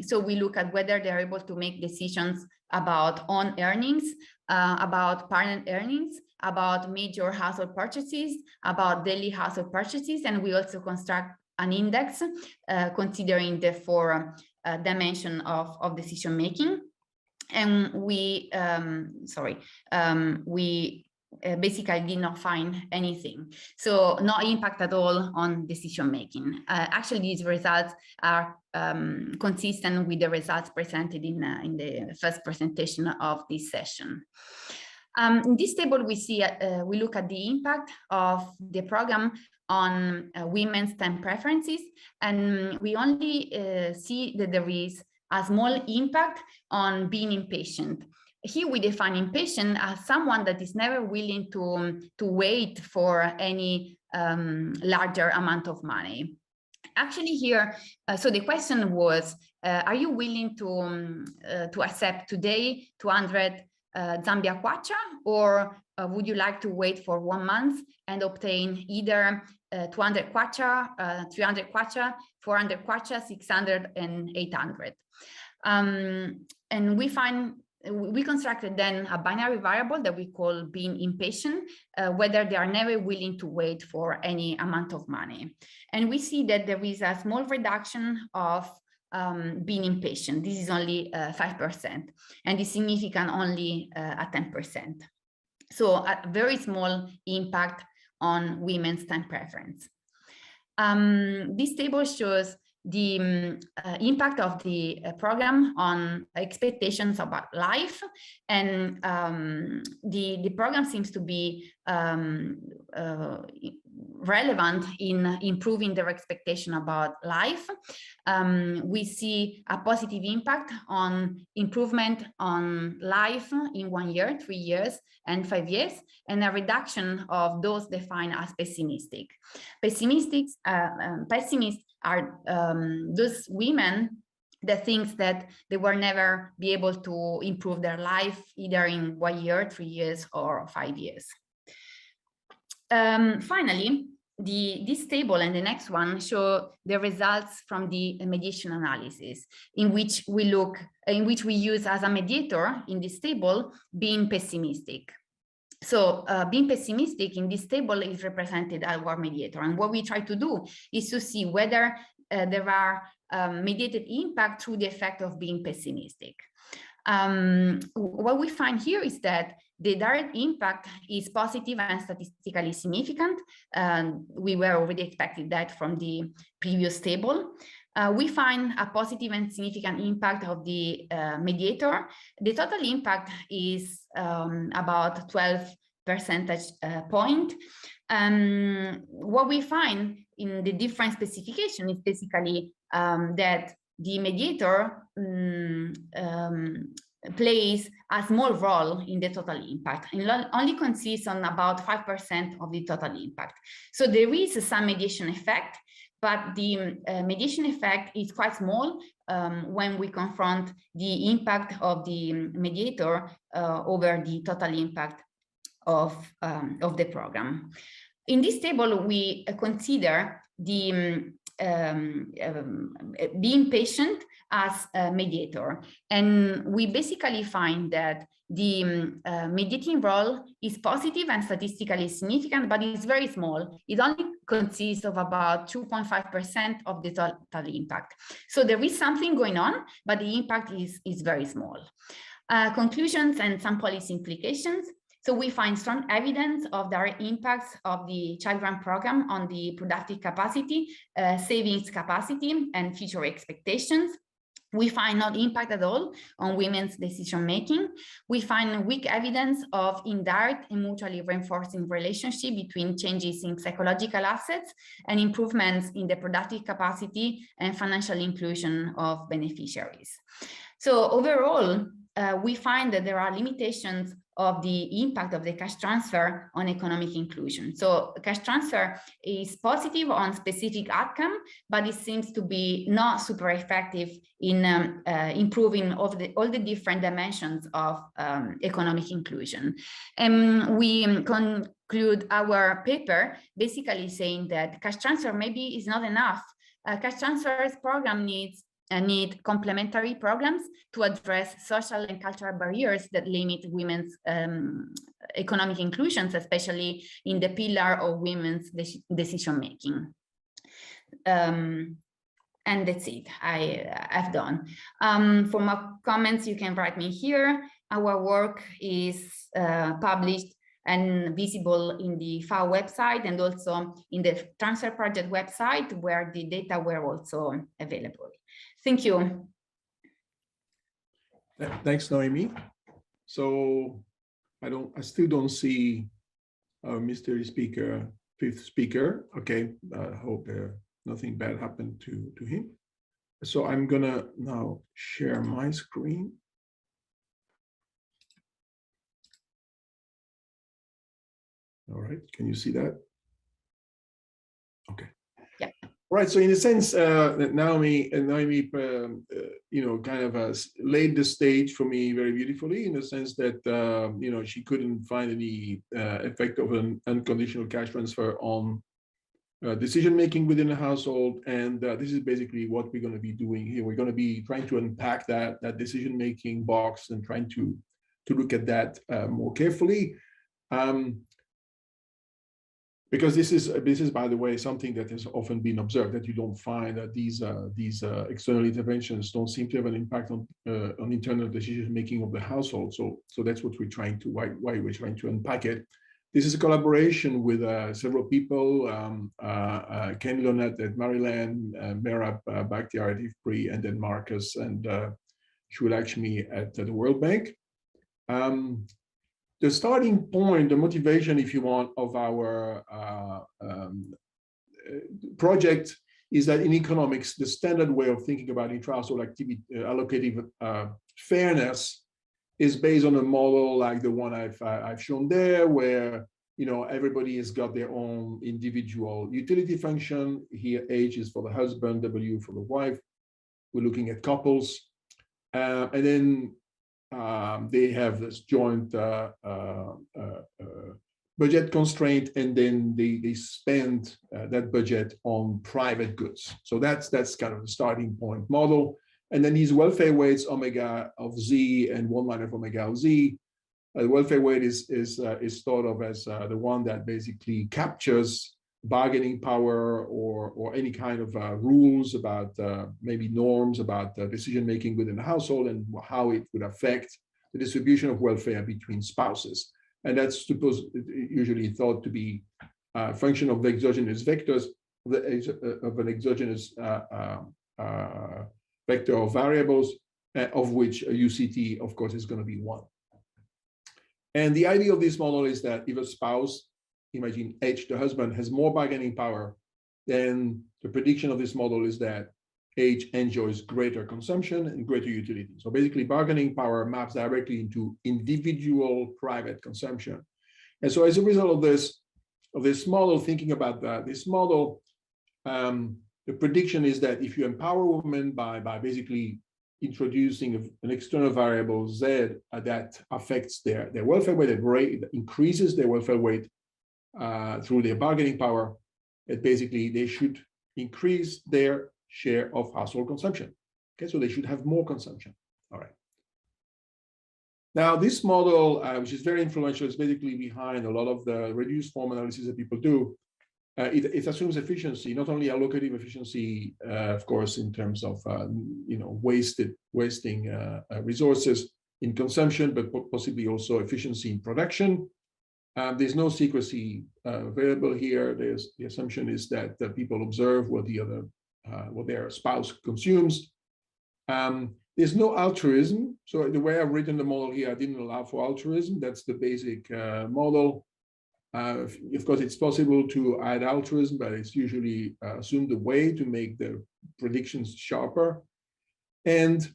[SPEAKER 5] So we look at whether they're able to make decisions about own earnings, about parent earnings, about major household purchases, about daily household purchases, and we also construct an index considering the four dimensions of decision making. And we basically did not find anything. So no impact at all on decision making. Actually, these results are consistent with the results presented in the first presentation of this session. In this table, we see we look at the impact of the program on women's time preferences, and we only see that there is a small impact on being impatient. Here we define impatient as someone that is never willing to wait for any larger amount of money. Actually here, so the question was, are you willing to accept today 200 Zambia kwacha, or would you like to wait for 1 month and obtain either 200 kwacha, 300 kwacha, 400 kwacha, 600 and 800? And we constructed then a binary variable that we call being impatient, whether they are never willing to wait for any amount of money. And we see that there is a small reduction of being impatient. This is only 5%, and is significant only at 10%. So a very small impact on women's time preference. This table shows the impact of the program on expectations about life, and the program seems to be relevant in improving their expectation about life. We see a positive impact on improvement on life in 1 year, 3 years, and 5 years, and a reduction of those defined as pessimistic. Pessimists are those women that think that they will never be able to improve their life either in 1 year, 3 years, or 5 years. Finally, this table and the next one show the results from the mediation analysis, in which we use as a mediator in this table being pessimistic. So being pessimistic in this table is represented as our mediator. And what we try to do is to see whether there are mediated impact through the effect of being pessimistic. What we find here is that the direct impact is positive and statistically significant. We were already expecting that from the previous table. We find a positive and significant impact of the mediator. The total impact is about 12 percentage point. What we find in the different specification is basically that the mediator plays a small role in the total impact and only consists on about 5% of the total impact. So there is some mediation effect, but the mediation effect is quite small when we confront the impact of the mediator over the total impact of the program. In this table, we consider the being patient as a mediator. And we basically find that the mediating role is positive and statistically significant, but it's very small. It only consists of about 2.5% of the total impact. So there is something going on, but the impact is very small. Conclusions and some policy implications. So we find strong evidence of direct impacts of the child grant program on the productive capacity, savings capacity, and future expectations. We find no impact at all on women's decision-making. We find weak evidence of indirect and mutually reinforcing relationship between changes in psychological assets and improvements in the productive capacity and financial inclusion of beneficiaries. So overall, we find that there are limitations of the impact of the cash transfer on economic inclusion. So cash transfer is positive on specific outcome, but it seems to be not super effective in improving all the different dimensions of economic inclusion. And we conclude our paper basically saying that cash transfer maybe is not enough. Cash transfers program need complementary programs to address social and cultural barriers that limit women's economic inclusions, especially in the pillar of women's decision-making. And that's it, I've done. For more comments, you can write me here. Our work is published and visible in the FAO website and also in the Transfer Project website, where the data were also available. Thank you.
[SPEAKER 1] Thanks, Noemi. So I still don't see our mystery speaker, fifth speaker. Okay, I hope nothing bad happened to him. So I'm gonna now share my screen. All right, can you see that? Okay.
[SPEAKER 5] Yeah.
[SPEAKER 1] Right. So in a sense, Noemi, kind of laid the stage for me very beautifully, in the sense that she couldn't find any effect of an unconditional cash transfer on decision making within the household, and this is basically what we're going to be doing here. We're going to be trying to unpack that decision making box and trying to look at that more carefully. Because this is, by the way, something that has often been observed, that you don't find that these external interventions don't seem to have an impact on internal decision making of the household. So that's what we're trying to why we're trying to unpack it. This is a collaboration with several people: Ken Lonette at Maryland, Merab Bakhtiar at IFPRI, and then Marcus and Shulakshmi at the World Bank. The starting point, the motivation, if you want, of our project is that in economics, the standard way of thinking about intra-household activity allocative fairness is based on a model like the one I've shown there, where everybody has got their own individual utility function. Here, H is for the husband, W for the wife. We're looking at couples, and then they have this joint budget constraint, and then they spend that budget on private goods. So that's kind of the starting point model. And then these welfare weights, omega of Z and 1 - omega of Z. The welfare weight is thought of as the one that basically captures bargaining power or any kind of rules about maybe norms about decision making within the household and how it would affect the distribution of welfare between spouses. And that's usually thought to be a function of the exogenous vectors of an exogenous vector of variables, of which UCT, of course, is going to be one. And the idea of this model is that if a spouse, imagine H, the husband, has more bargaining power, then the prediction of this model is that age enjoys greater consumption and greater utility. So basically, bargaining power maps directly into individual private consumption. And so as a result of this model, thinking about that, this model, the prediction is that if you empower women by basically introducing an external variable Z that affects their welfare weight, that increases their welfare weight through their bargaining power, that basically they should increase their share of household consumption. Okay, so they should have more consumption. All right. Now, this model, which is very influential, is basically behind a lot of the reduced form analysis that people do. It assumes efficiency, not only allocative efficiency, of course, in terms of wasting resources in consumption, but possibly also efficiency in production. There's no secrecy available here. The assumption is that people observe what what their spouse consumes. There's no altruism. So the way I've written the model here, I didn't allow for altruism. That's the basic model. Of course, it's possible to add altruism, but it's usually assumed a way to make the predictions sharper. And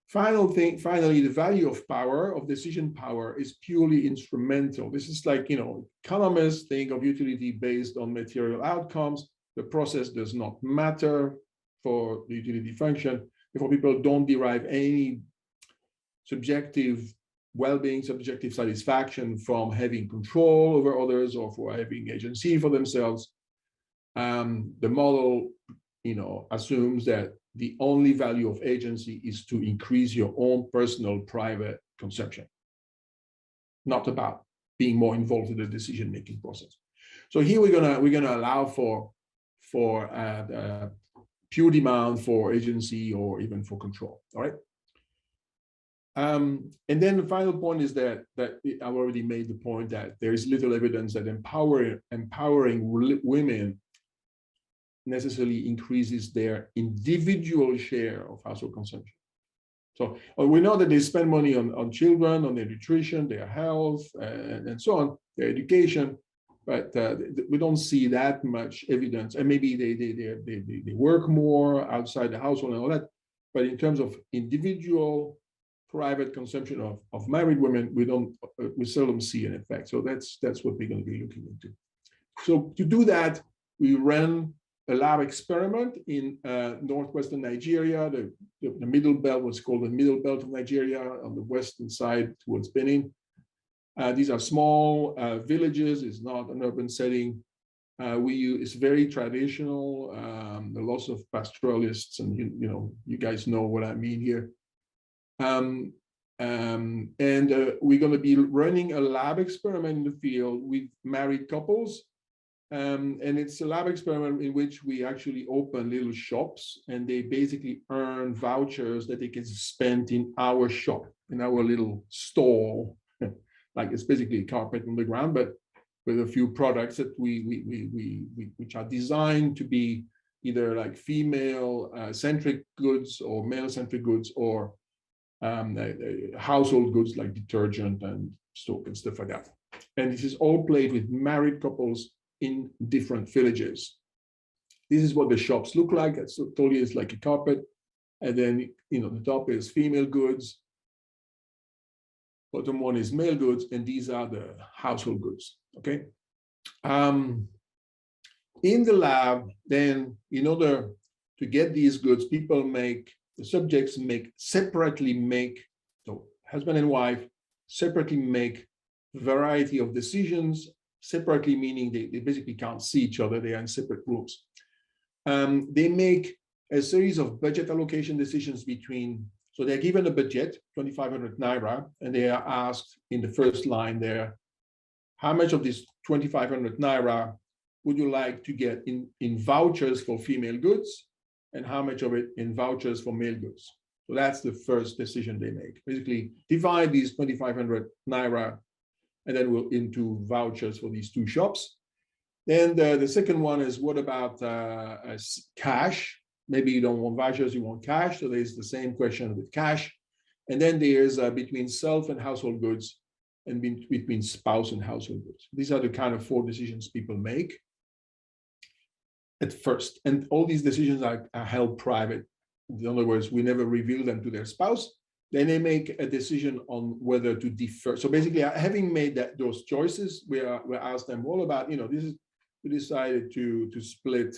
[SPEAKER 1] finally, the value of power, of decision power, is purely instrumental. This is like, economists think of utility based on material outcomes. The process does not matter for the utility function. Therefore, people don't derive any subjective well-being, subjective satisfaction from having control over others or for having agency for themselves. The model, assumes that the only value of agency is to increase your own personal private consumption, not about being more involved in the decision-making process. So here we're gonna allow for pure demand for agency or even for control. All right. And then the final point is that I've already made the point that there is little evidence that empowering women necessarily increases their individual share of household consumption. So we know that they spend money on children, on their nutrition, their health, and so on, their education, but we don't see that much evidence. And maybe they work more outside the household and all that, but in terms of individual private consumption of married women, we seldom see an effect. So that's what we're going to be looking into. So to do that, we ran a lab experiment in northwestern Nigeria. The middle belt was called the middle belt of Nigeria on the western side towards Benin. These are small villages. It's not an urban setting. It's very traditional. Lots of pastoralists, and you guys know what I mean here. And we're going to be running a lab experiment in the field with married couples. And it's a lab experiment in which we actually open little shops, and they basically earn vouchers that they can spend in our shop, in our little stall. Like it's basically a carpet on the ground, but with a few products that which are designed to be either like female centric goods or male centric goods, or household goods like detergent and soap and stuff like that. And this is all played with married couples in different villages. This is what the shops look like. It's totally is like a carpet, and then the top is female goods, bottom one is male goods, and these are the household goods. Okay. In the lab, then in order to get these goods, the subjects separately make, so husband and wife separately make a variety of decisions, separately meaning they basically can't see each other, they are in separate rooms. They make a series of budget allocation decisions so they're given a budget, 2,500 Naira, and they are asked in the first line there, how much of this 2,500 Naira would you like to get in vouchers for female goods, and how much of it in vouchers for male goods? So that's the first decision they make. Basically, divide these 2,500 Naira and then we'll into vouchers for these two shops. Then the second one is, what about cash? Maybe you don't want vouchers, you want cash. So there's the same question with cash. And then there's between self and household goods, and between spouse and household goods. These are the kind of 4 decisions people make at first. And all these decisions are held private in other words, we never reveal them to their spouse, then they make a decision on whether to defer. So basically, having made those choices, we ask them all about, we decided to split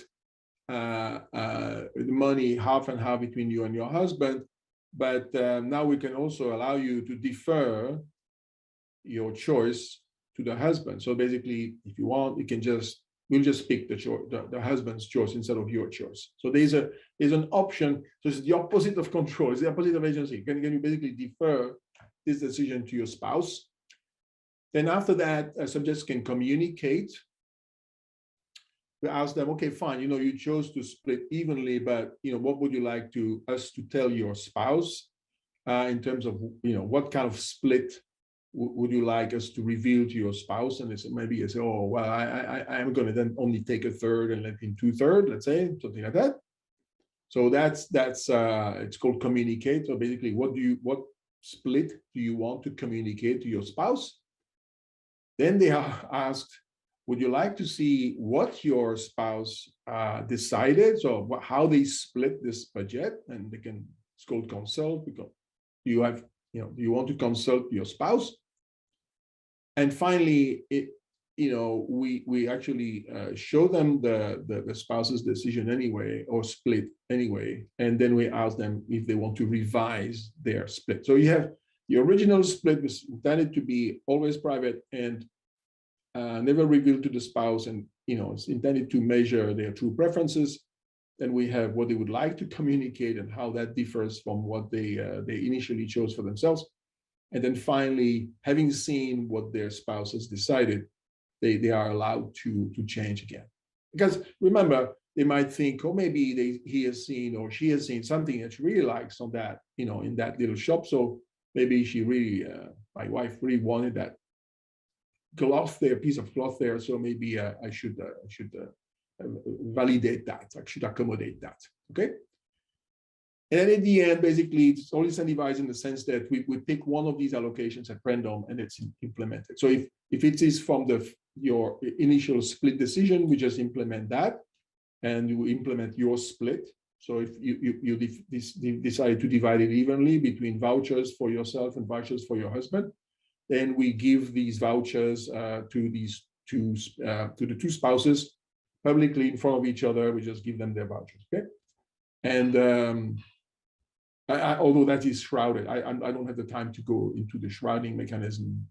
[SPEAKER 1] the money half and half between you and your husband, but now we can also allow you to defer your choice to the husband. So basically, if you want, we'll just pick the husband's choice instead of your choice. So there's an option. So it's the opposite of control. It's the opposite of agency. Can you basically defer this decision to your spouse? Then after that, subjects can communicate. We ask them, okay, fine, you chose to split evenly, but what would you like us to tell your spouse in terms of what kind of split would you like us to reveal to your spouse? And maybe you say, oh, well, I'm going to then only take a third and let him 2/3, let's say, something like that. So that's it's called communicate. So basically, what split do you want to communicate to your spouse? Then they are asked, would you like to see what your spouse decided? So how they split this budget? And it's called consult, because you have, do you want to consult your spouse? And finally, we actually show them the spouse's decision anyway, or split anyway, and then we ask them if they want to revise their split. So you have the original split was intended to be always private and never revealed to the spouse, and it's intended to measure their true preferences. Then we have what they would like to communicate and how that differs from what they initially chose for themselves. And then finally, having seen what their spouse has decided, they are allowed to change again. Because remember, they might think, oh, maybe he has seen or she has seen something that she really likes on that, in that little shop. So maybe she really, my wife really wanted that cloth there, piece of cloth there. So maybe I should validate that. I should accommodate that. Okay. And then at the end, basically, it's all incentivized in the sense that we pick one of these allocations at random and it's implemented. So if it is from your initial split decision, we just implement that, and you implement your split. So if you decide to divide it evenly between vouchers for yourself and vouchers for your husband, then we give these vouchers to the two spouses publicly in front of each other. We just give them their vouchers. Okay, and although that is shrouded, I don't have the time to go into the shrouding mechanism,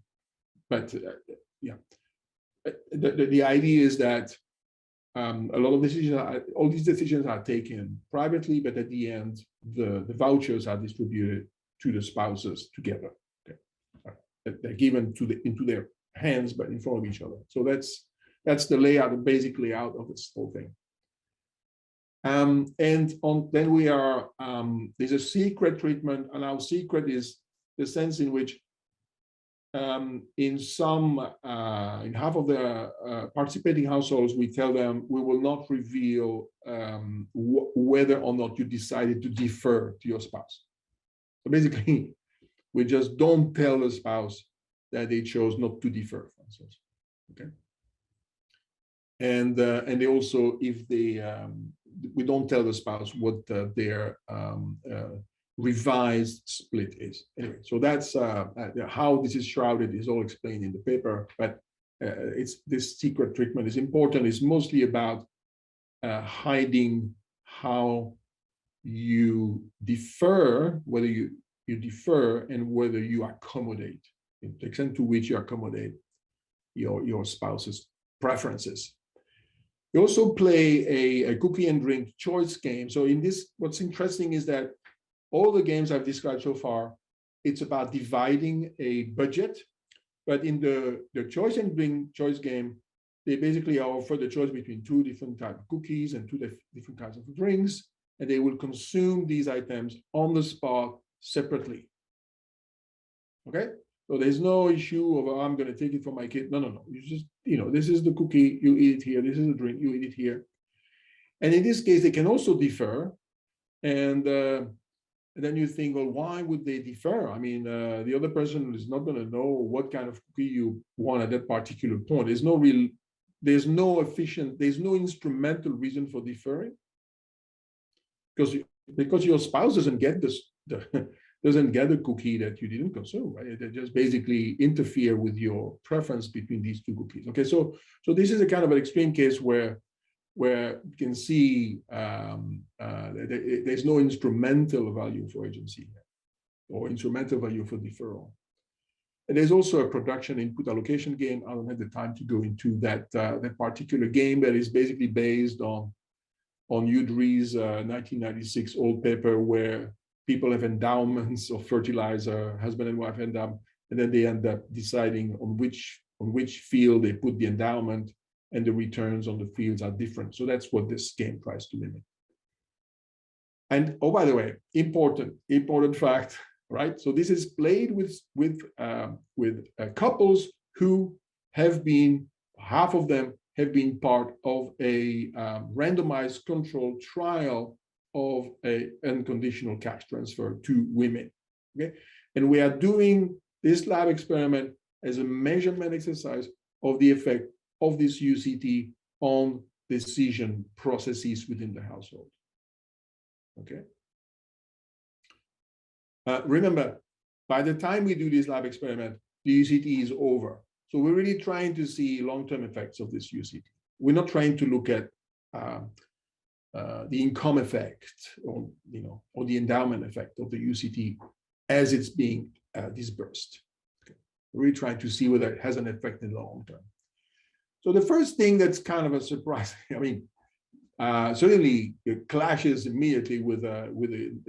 [SPEAKER 1] but yeah, the idea is that a lot of decisions, all these decisions are taken privately, but at the end, the vouchers are distributed to the spouses together. Okay, they're given into their hands, but in front of each other. So that's the layout, the basic layout of this whole thing. Then we are, there's a secret treatment, and our secret is the sense in which in half of the participating households, we tell them we will not reveal whether or not you decided to defer to your spouse. So basically, we just don't tell the spouse that they chose not to defer, for instance. Okay. And they also, if they we don't tell the spouse what their revised split is. Anyway, so that's how this is shrouded is all explained in the paper, but this secret treatment is important. It's mostly about hiding how you defer, whether you defer and whether you accommodate, the extent to which you accommodate your spouse's preferences. We also play a cookie and drink choice game. So in this, what's interesting is that all the games I've described so far, it's about dividing a budget. But in the choice and drink choice game, they basically offer the choice between two different types of cookies and two different kinds of drinks, and they will consume these items on the spot separately. Okay? So there's no issue of, oh, I'm going to take it for my kid. No. You just, this is the cookie, you eat it here. This is the drink, you eat it here. And in this case, they can also defer. And then you think, well, why would they defer? I mean, the other person is not going to know what kind of cookie you want at that particular point. There's no instrumental reason for deferring. Because because your spouse doesn't get this, doesn't get a cookie that you didn't consume, right? They just basically interfere with your preference between these two cookies. Okay, so this is a kind of an extreme case where you can see there's no instrumental value for agency or instrumental value for deferral. And there's also a production input allocation game. I don't have the time to go into that particular game, that is basically based on Udry's 1996 old paper, where people have endowments of fertilizer, husband and wife endowment, and then they end up deciding on which field they put the endowment, and the returns on the fields are different. So that's what this game tries to mimic. And oh, by the way, important fact, right? So this is played with couples who have been, half of them have been part of a randomized controlled trial of an unconditional cash transfer to women. Okay, and we are doing this lab experiment as a measurement exercise of the effect of this UCT on decision processes within the household. Okay. Remember, by the time we do this lab experiment, the UCT is over. So we're really trying to see long-term effects of this UCT. We're not trying to look at the income effect, or the endowment effect of the UCT as it's being disbursed. Okay. We're really trying to see whether it has an effect in the long term. So the first thing that's kind of a surprise, I mean, certainly it clashes immediately with a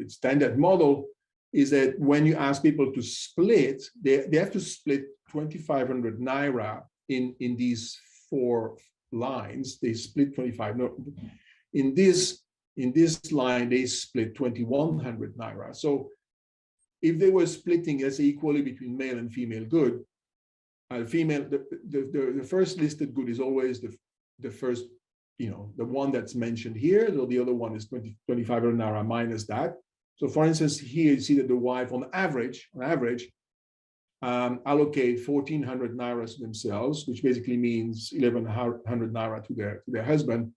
[SPEAKER 1] standard model, is that when you ask people to split, they have to split 2,500 naira in these 4 lines. They split 25. No, in this line, they split 2,100 naira. So if they were splitting, let's say, equally between male and female good, female, the first listed good is always the first, the one that's mentioned here. So the other one is 2,500 naira minus that. So for instance, here you see that the wife on average, allocate 1,400 naira to themselves, which basically means 1,100 naira to their husband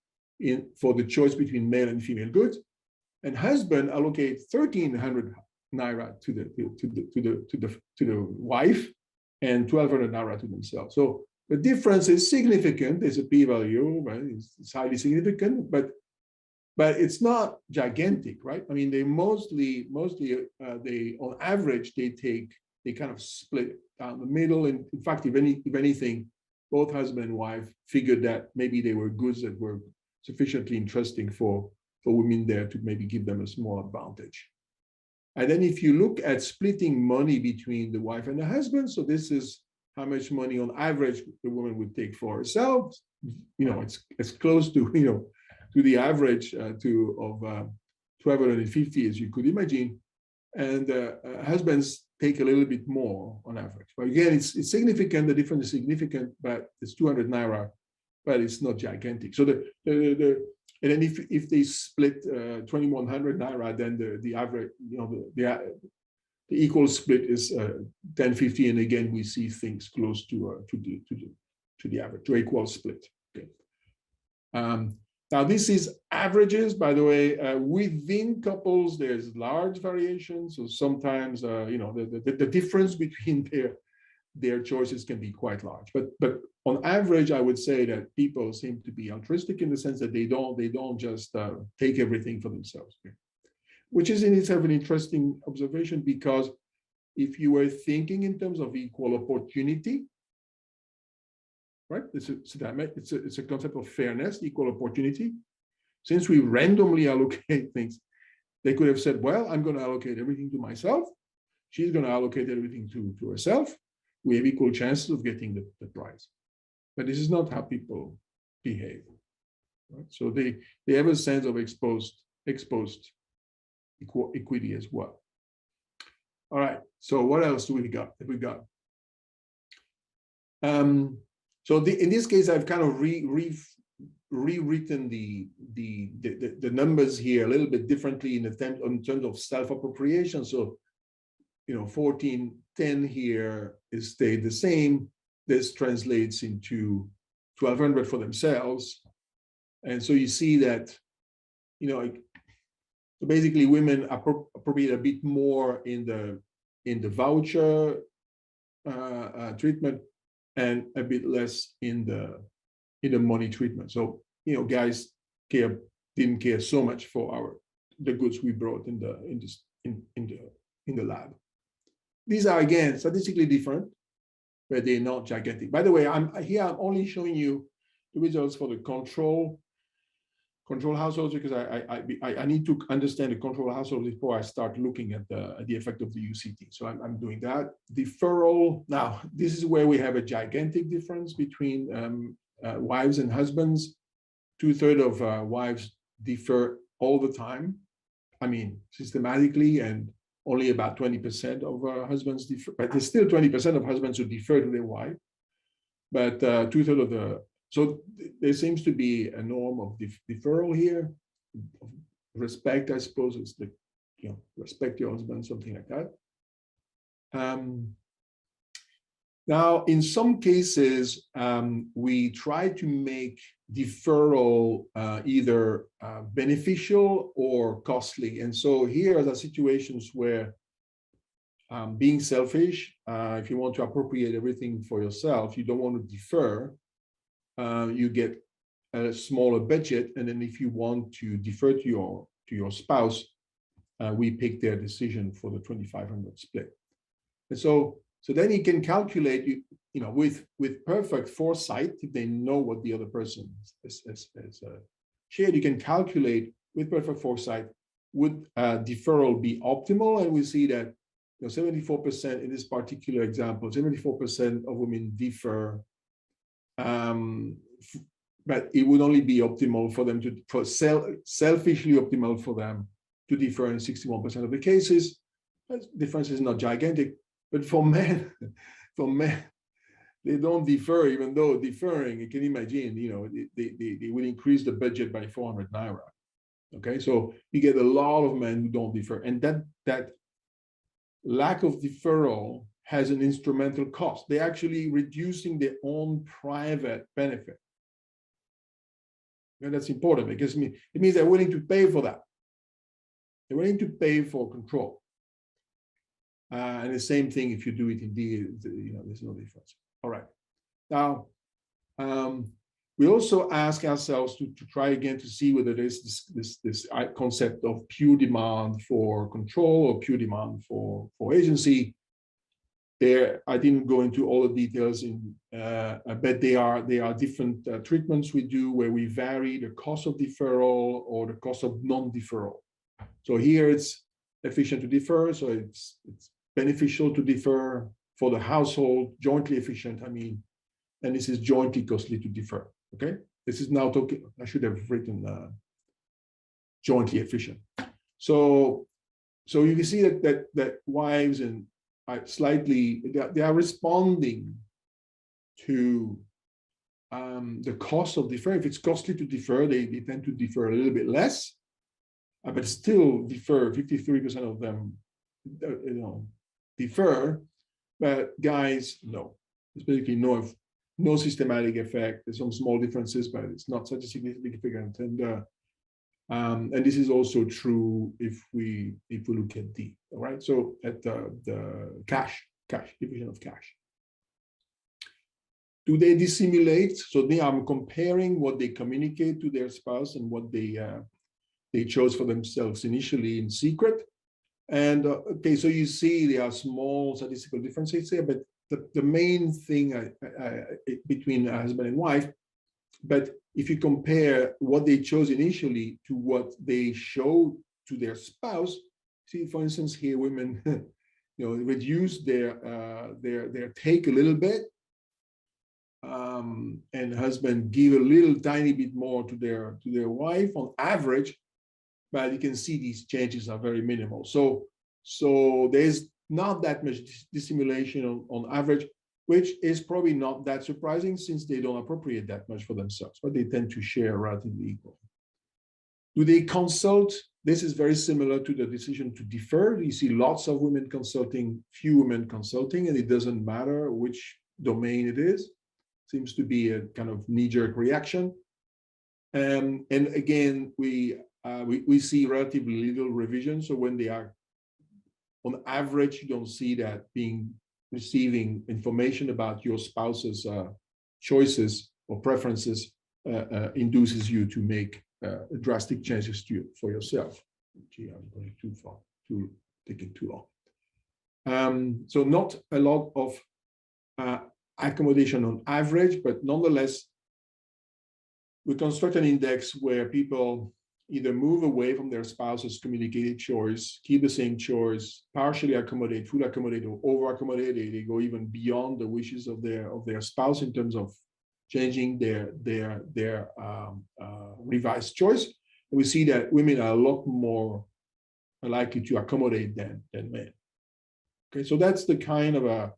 [SPEAKER 1] for the choice between male and female goods. And husband allocate 1,300 naira to the wife, and 1,200 naira to themselves. So the difference is significant. There's a p-value, right? It's highly significant, but it's not gigantic, right? I mean, they mostly they on average they kind of split down the middle. And in fact, if anything, both husband and wife figured that maybe they were goods that were sufficiently interesting for women there to maybe give them a small advantage. And then if you look at splitting money between the wife and the husband, so this is how much money on average the woman would take for herself. It's close to to the average of 1,250, as you could imagine, and husbands take a little bit more on average. But again, it's significant. The difference is significant, but it's 200 naira, but it's not gigantic. So and then if they split 2,100 naira, then the average, the equal split is 1050, and again we see things close to the average, to equal split. Okay. Now this is averages, by the way. Within couples, there's large variations. So sometimes the difference between their choices can be quite large. But on average, I would say that people seem to be altruistic in the sense that they don't just take everything for themselves, which is in itself an interesting observation, because if you were thinking in terms of equal opportunity, right? It's a concept of fairness, equal opportunity. Since we randomly allocate things, they could have said, well, I'm going to allocate everything to myself. She's going to allocate everything to herself. We have equal chances of getting the prize. But this is not how people behave. Right? So they have a sense of exposed equity as well. All right. So what else do we got? So in this case, I've kind of rewritten the numbers here a little bit differently in terms of self-appropriation. So 1410 here is stayed the same. This translates into 1,200 for themselves. And so you see that, So basically, women appropriate a bit more in the voucher treatment, and a bit less in the money treatment. So guys didn't care so much for the goods we brought in the lab. These are again statistically different, but they're not gigantic. By the way, I'm only showing you the results for the control households, because I need to understand the control households before I start looking at the effect of the UCT. So I'm doing that. Deferral. Now, this is where we have a gigantic difference between wives and husbands. 2/3 of wives defer all the time. I mean, systematically, and only about 20% of husbands defer. But there's still 20% of husbands who defer to their wife. But 2/3 of the So there seems to be a norm of deferral here, respect, I suppose. It's the, respect your husband, something like that. Now, in some cases, we try to make deferral either beneficial or costly. And so here are the situations where being selfish, if you want to appropriate everything for yourself, you don't want to defer. You get a smaller budget, and then if you want to defer to your spouse, we pick their decision for the 2,500 split. And so then you can calculate, with perfect foresight, if they know what the other person has shared, you can calculate with perfect foresight, would deferral be optimal? And we see that 74% in this particular example, 74% of women defer. But it would only be optimal for them selfishly optimal for them to defer in 61% of the cases. The difference is not gigantic, but for men, they don't defer, even though deferring, you can imagine, they will increase the budget by 400 naira. Okay, so you get a lot of men who don't defer, and that lack of deferral has an instrumental cost. They're actually reducing their own private benefit. And that's important, because it means they're willing to pay for that. They're willing to pay for control. And the same thing if you do it indeed, there's no difference. All right. Now, we also ask ourselves to try again to see whether there's this concept of pure demand for control or pure demand for agency. There, I didn't go into all the details, but they are different treatments we do where we vary the cost of deferral or the cost of non-deferral. So here it's efficient to defer, so it's beneficial to defer for the household, jointly efficient, and this is jointly costly to defer. Okay, this is now talking. I should have written jointly efficient. So you can see that wives and they are responding to the cost of defer. If it's costly to defer, they tend to defer a little bit less, but still defer. 53% of them, defer, but guys, no. There's basically no systematic effect. There's some small differences, but it's not such a significant. And this is also true if we look at D. All right, so at the cash division of cash. Do they dissimulate? So I'm comparing what they communicate to their spouse and what they chose for themselves initially in secret. And okay, so you see there are small statistical differences here, but the main thing between husband and wife, but if you compare what they chose initially to what they showed to their spouse, see, for instance, here women, reduce their take a little bit, and husband give a little tiny bit more to their wife on average, but you can see these changes are very minimal. So there's not that much dissimulation on average, which is probably not that surprising since they don't appropriate that much for themselves, but they tend to share relatively equal. Do they consult? This is very similar to the decision to defer. You see lots of women consulting, few women consulting, and it doesn't matter which domain it is. Seems to be a kind of knee-jerk reaction. And again, we we see relatively little revision. So when they are on average, you don't see that receiving information about your spouse's choices or preferences induces you to make drastic changes for yourself. Gee, I'm going too far, taking too long. So not a lot of accommodation on average, but nonetheless, we construct an index where people either move away from their spouse's communicated choice, keep the same choice, partially accommodate, fully accommodate, or over accommodate. They go even beyond the wishes of their spouse in terms of changing their revised choice. And we see that women are a lot more likely to accommodate than men. Okay, so that's the kind of a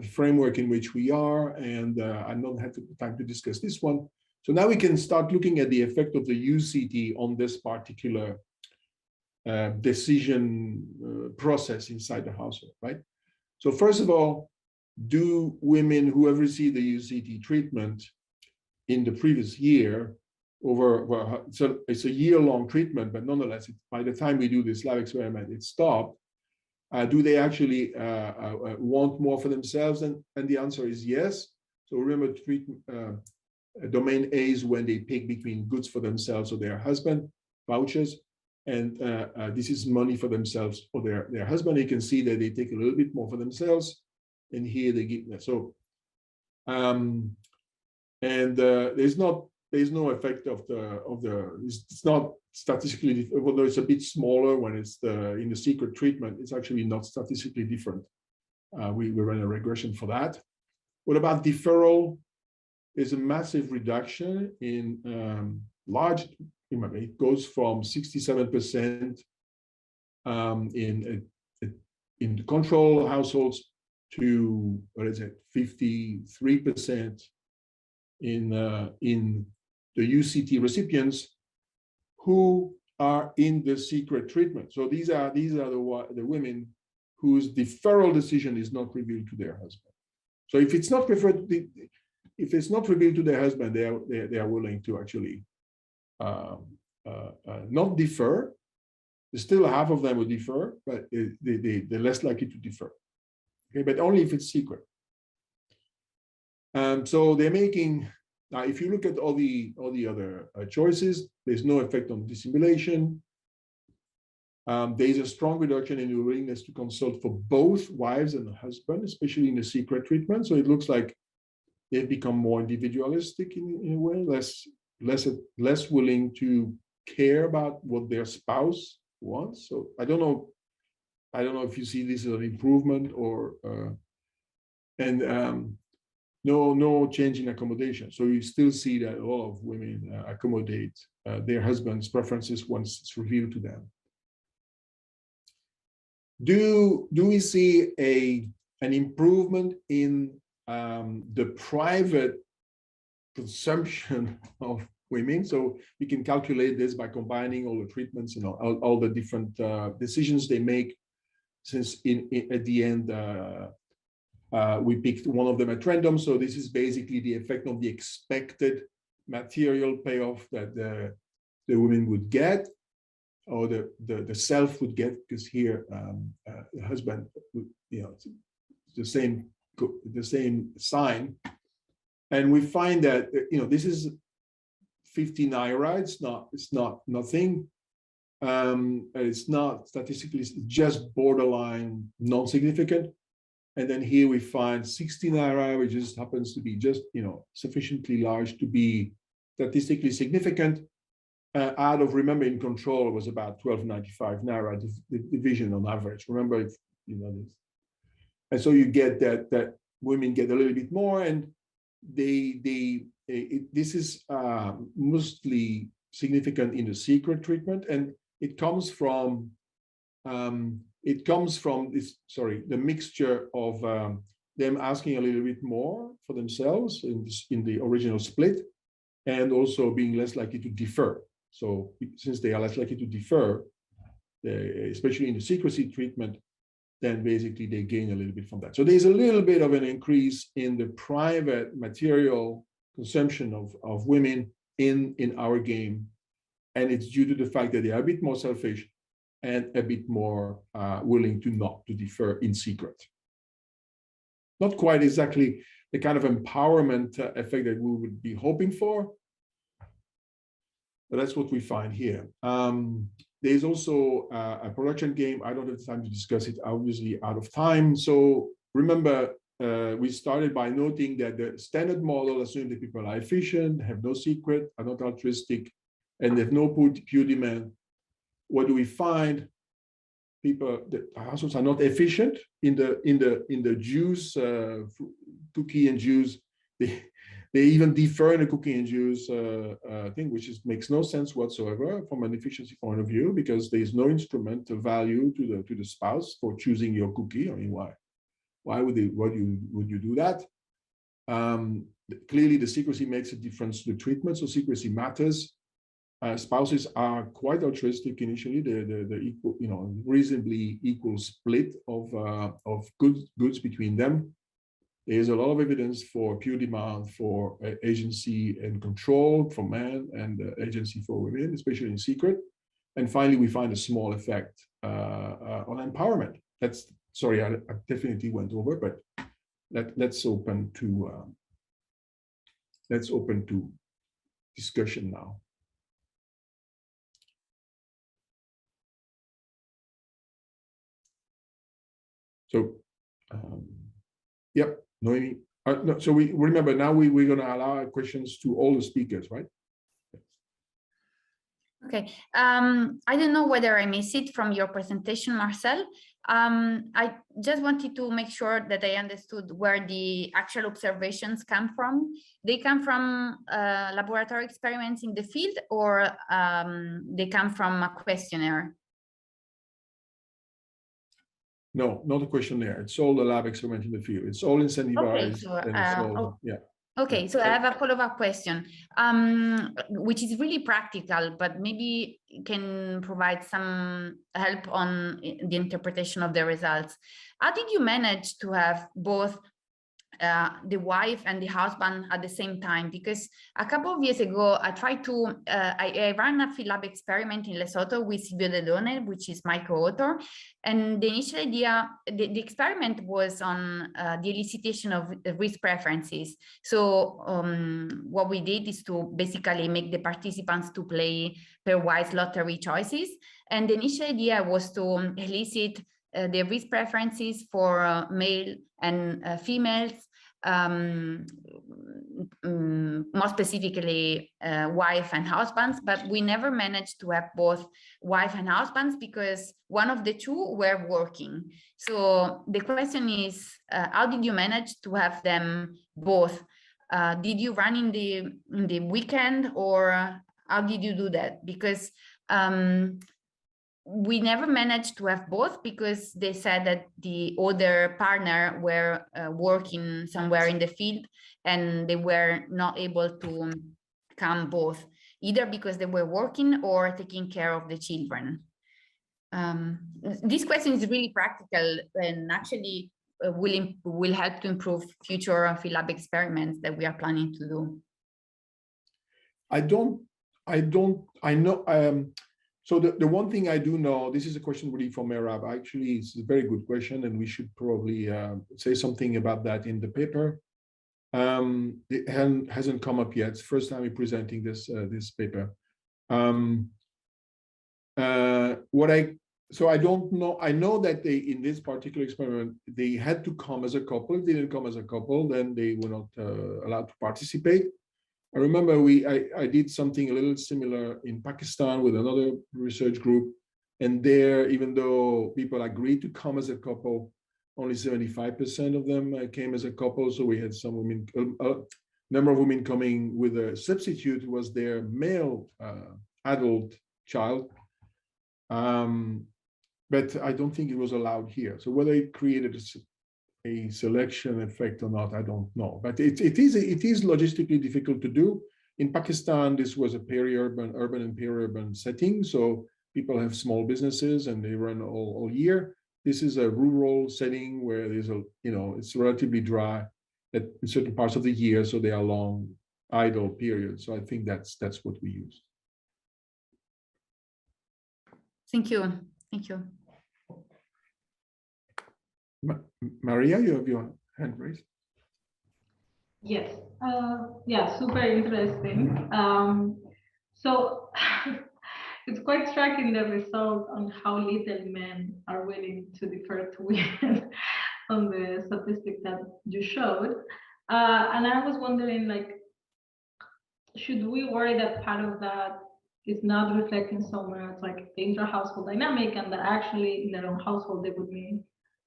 [SPEAKER 1] framework in which we are, and I don't have time to discuss this one. So now we can start looking at the effect of the UCT on this particular decision process inside the household, right? So first of all, do women who have received the UCT treatment in the previous year so it's a year-long treatment, but nonetheless, by the time we do this lab experiment, it's stopped. Do they actually want more for themselves? And the answer is yes. So remember, domain A is when they pick between goods for themselves or their husband, vouchers, and this is money for themselves or their husband. You can see that they take a little bit more for themselves, and here they give that. So, there's no effect of it's not statistically, although it's a bit smaller when it's in the secret treatment, it's actually not statistically different. We ran a regression for that. What about deferral? There's a massive reduction in it goes from 67% in the control households to, what is it, 53% in the UCT recipients who are in the secret treatment. So these are the women whose deferral decision is not revealed to their husband. So if it's not revealed to their husband, they are willing to actually not defer. Still, half of them will defer, but they're less likely to defer. Okay, but only if it's secret. So they're making. Now, if you look at all the other choices, there's no effect on dissimulation. There's a strong reduction in the willingness to consult for both wives and the husband, especially in the secret treatment. So it looks like they've become more individualistic in a way, less willing to care about what their spouse wants. So I don't know if you see this as an improvement or no change in accommodation. So you still see that a lot of women accommodate their husband's preferences once it's revealed to them. Do we see an improvement in the private consumption of women? So we can calculate this by combining all the treatments, all the different decisions they make. Since at the end, we picked one of them at random. So this is basically the effect of the expected material payoff that the women would get, or the self would get, because here the husband would, it's the same sign. And we find that, this is 50 naira. It's not nothing. It's not statistically, it's just borderline non-significant. And then here we find 60 naira, which just happens to be just, sufficiently large to be statistically significant. Out of, remember, in control, it was about 12.95 naira, the division on average. Remember, if this. And so you get that women get a little bit more, and this is mostly significant in the secret treatment, and it comes from the mixture of them asking a little bit more for themselves in the original split, and also being less likely to defer. So since they are less likely to defer, especially in the secrecy treatment, then basically they gain a little bit from that. So there's a little bit of an increase in the private material consumption of women in our game And it's due to the fact that they are a bit more selfish and a bit more willing to defer in secret. Not quite exactly the kind of empowerment effect that we would be hoping for, but that's what we find here. There's also a production game. I don't have time to discuss it, obviously out of time. So remember, we started by noting that the standard model assumes that people are efficient, have no secret, are not altruistic, and there's no pure demand. What do we find? People, the households are not efficient in the juice, cookie and juice. They even defer in the cookie and juice thing, which makes no sense whatsoever from an efficiency point of view, because there is no instrumental value to the spouse for choosing your cookie. I mean, why would you do that? Clearly, the secrecy makes a difference to the treatment, so secrecy matters. Spouses are quite altruistic initially. The equal, reasonably equal split of goods between them. There's a lot of evidence for pure demand for agency and control for men and agency for women, especially in secret. And finally, we find a small effect on empowerment. Sorry, I definitely went over, but let's open to discussion now. So, yep, Noemi. No, so we remember now we're going to allow questions to all the speakers, right?
[SPEAKER 5] Okay. I don't know whether I missed it from your presentation, Marcel. I just wanted to make sure that I understood where the actual observations come from. They come from laboratory experiments in the field, or they come from a questionnaire?
[SPEAKER 1] No, not a questionnaire. It's all the lab experiment in the field. It's all incentivized.
[SPEAKER 5] Okay, okay, so I have a follow-up question, which is really practical, but maybe can provide some help on the interpretation of the results. How did you manage to have both the wife and the husband at the same time? Because a couple of years ago, I tried to, I ran a field lab experiment in Lesotho with Silvio Dedone, which is my co-author. And the initial idea, the experiment was on the elicitation of risk preferences. So what we did is to basically make the participants to play pairwise lottery choices. And the initial idea was to elicit the risk preferences for male and females, more specifically wife and husbands, but we never managed to have both wife and husbands because one of the two were working. So the question is, how did you manage to have them both? Did you run in the weekend, or how did you do that? Because we never managed to have both because they said that the other partner were working somewhere in the field and they were not able to come both, either because they were working or taking care of the children. This question is really practical and actually will help to improve future field lab experiments that we are planning to do.
[SPEAKER 1] I know. So the one thing I do know, this is a question really for Merab. Actually, it's a very good question, and we should probably say something about that in the paper. It hasn't come up yet. It's the first time we're presenting this paper. So I don't know. I know that they, in this particular experiment, they had to come as a couple. If they didn't come as a couple, then they were not allowed to participate. I remember I did something a little similar in Pakistan with another research group. And there, even though people agreed to come as a couple, only 75% of them came as a couple. So we had some women, a number of women coming with a substitute who was their male adult child. But I don't think it was allowed here. So whether it created a selection effect or not, I don't know. But it is logistically difficult to do. In Pakistan, this was a urban and peri-urban setting. So people have small businesses and they run all year. This is a rural setting where there's it's relatively dry in certain parts of the year. So they are long idle periods. So I think that's what we use.
[SPEAKER 5] Thank you. Thank you.
[SPEAKER 1] Maria, you have your hand raised.
[SPEAKER 4] Yes. Yeah, super interesting. So it's quite striking, the result on how little men are willing to defer to women on the statistic that you showed. And I was wondering, like, should we worry that part of that is not reflecting so much like the intra-household dynamic, and that actually in their own household they would be